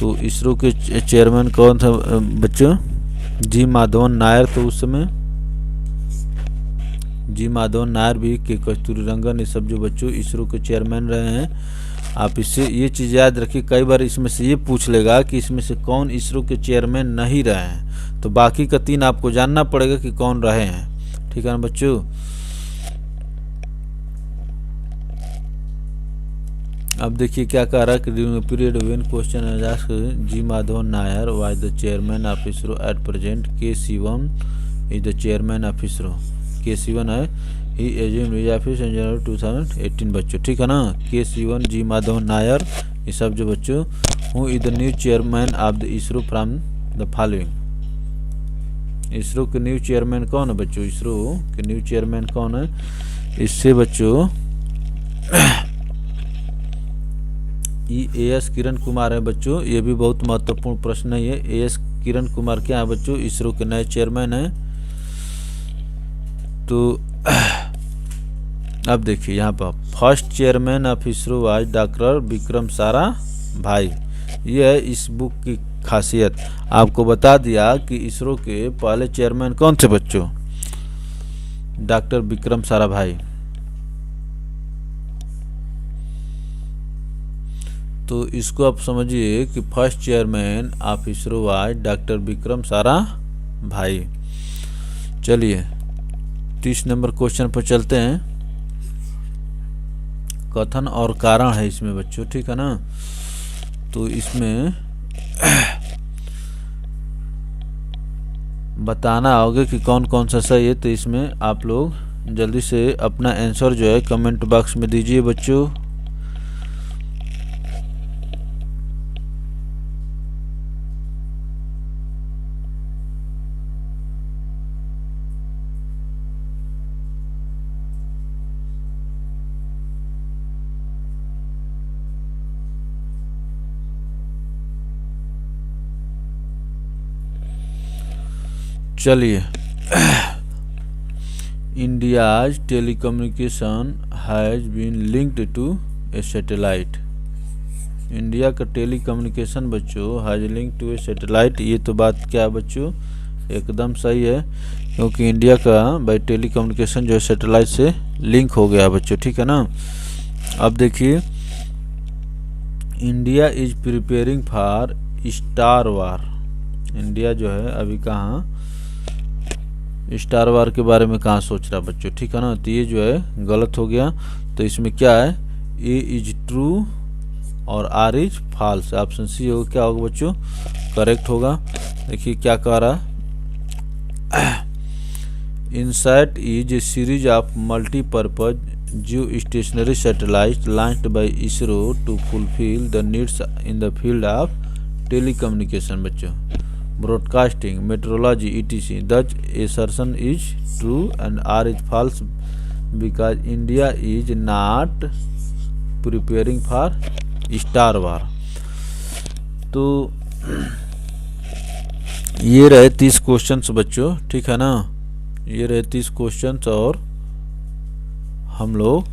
तो इसरो के चेयरमैन कौन था बच्चों, जी माधवन नायर। तो उस समय जी माधवन नायर भी, के कस्तूरी रंगन, ये सब जो बच्चों इसरो के चेयरमैन रहे हैं। आप इससे ये चीज़ याद रखिए, कई बार इसमें से ये पूछ लेगा कि इसमें से कौन इसरो के चेयरमैन नहीं रहे हैं, तो बाकी का 3 आपको जानना पड़ेगा कि कौन रहे हैं, ठीक है ना बच्चों। अब देखिए क्या कह रहा है कि during period when question is asked G Madhavan Nair was the chairman of ISRO at present, K Sivan is the chairman of ISRO. K Sivan है, he assumed his office in January 2018 बच्चों, ठीक है ना। के सिवन, जी माधवन नायर, ये सब जो बच्चों। Who is the new chairman of the ISRO from the following. ISRO के न्यू चेयरमैन कौन है बच्चों, इसरो के न्यू चेयरमैन कौन है। इससे बच्चों ए एस किरण कुमार है बच्चों। ये भी बहुत महत्वपूर्ण प्रश्न है ये। ए एस किरण कुमार क्या है बच्चों, इसरो के नए चेयरमैन हैं। तो अब देखिए यहाँ पर फर्स्ट चेयरमैन ऑफ इसरो आज डॉक्टर विक्रम साराभाई। ये है इस बुक की खासियत। आपको बता दिया कि इसरो के पहले चेयरमैन कौन थे बच्चों, डॉक्टर विक्रम साराभाई। तो इसको आप समझिए कि फर्स्ट चेयरमैन ऑफ इसरो आज डॉक्टर विक्रम साराभाई। चलिए 30 नंबर क्वेश्चन पर चलते हैं। कथन और कारण है इसमें बच्चों, ठीक है ना। तो इसमें बताना होगा कि कौन कौन सा सही है। तो इसमें आप लोग जल्दी से अपना आंसर जो है कमेंट बॉक्स में दीजिए बच्चों। चलिए India's telecommunication has been linked to a satellite. India का टेलीकम्युनिकेशन बच्चों has link to a satellite. ये तो बात क्या है बच्चों, एकदम सही है, क्योंकि इंडिया का बाई टेलीकम्युनिकेशन जो है सैटेलाइट से लिंक हो गया बच्चों, ठीक है ना। अब देखिए India is preparing for star war. India जो है अभी कहाँ स्टार वार के बारे में कहाँ सोच रहा बच्चों, ठीक है ना। तो ये जो है गलत हो गया। तो इसमें क्या है, ए इज ट्रू और R is false. Option C होगा, क्या होगा बच्चों, करेक्ट होगा। देखिए क्या कह रहा, INSAT is a series of multipurpose geostationary satellite launched by ISRO to fulfil the needs in the field of telecommunication बच्चों, broadcasting, meteorology, etc. Thus assertion is true and R is false because India is not preparing for Star War। तो ये रहे 30 questions बच्चों, ठीक है ना। ये रहे 30 क्वेश्चंस और हम लोग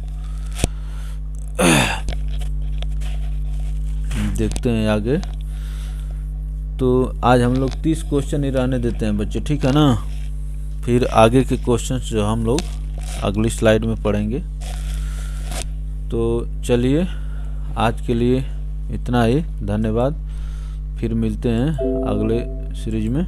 देखते हैं आगे। तो आज हम लोग 30 क्वेश्चन ही रहने देते हैं बच्चों, ठीक है ना। फिर आगे के क्वेश्चंस जो हम लोग अगली स्लाइड में पढ़ेंगे। तो चलिए आज के लिए इतना ही, धन्यवाद। फिर मिलते हैं अगले सीरीज में।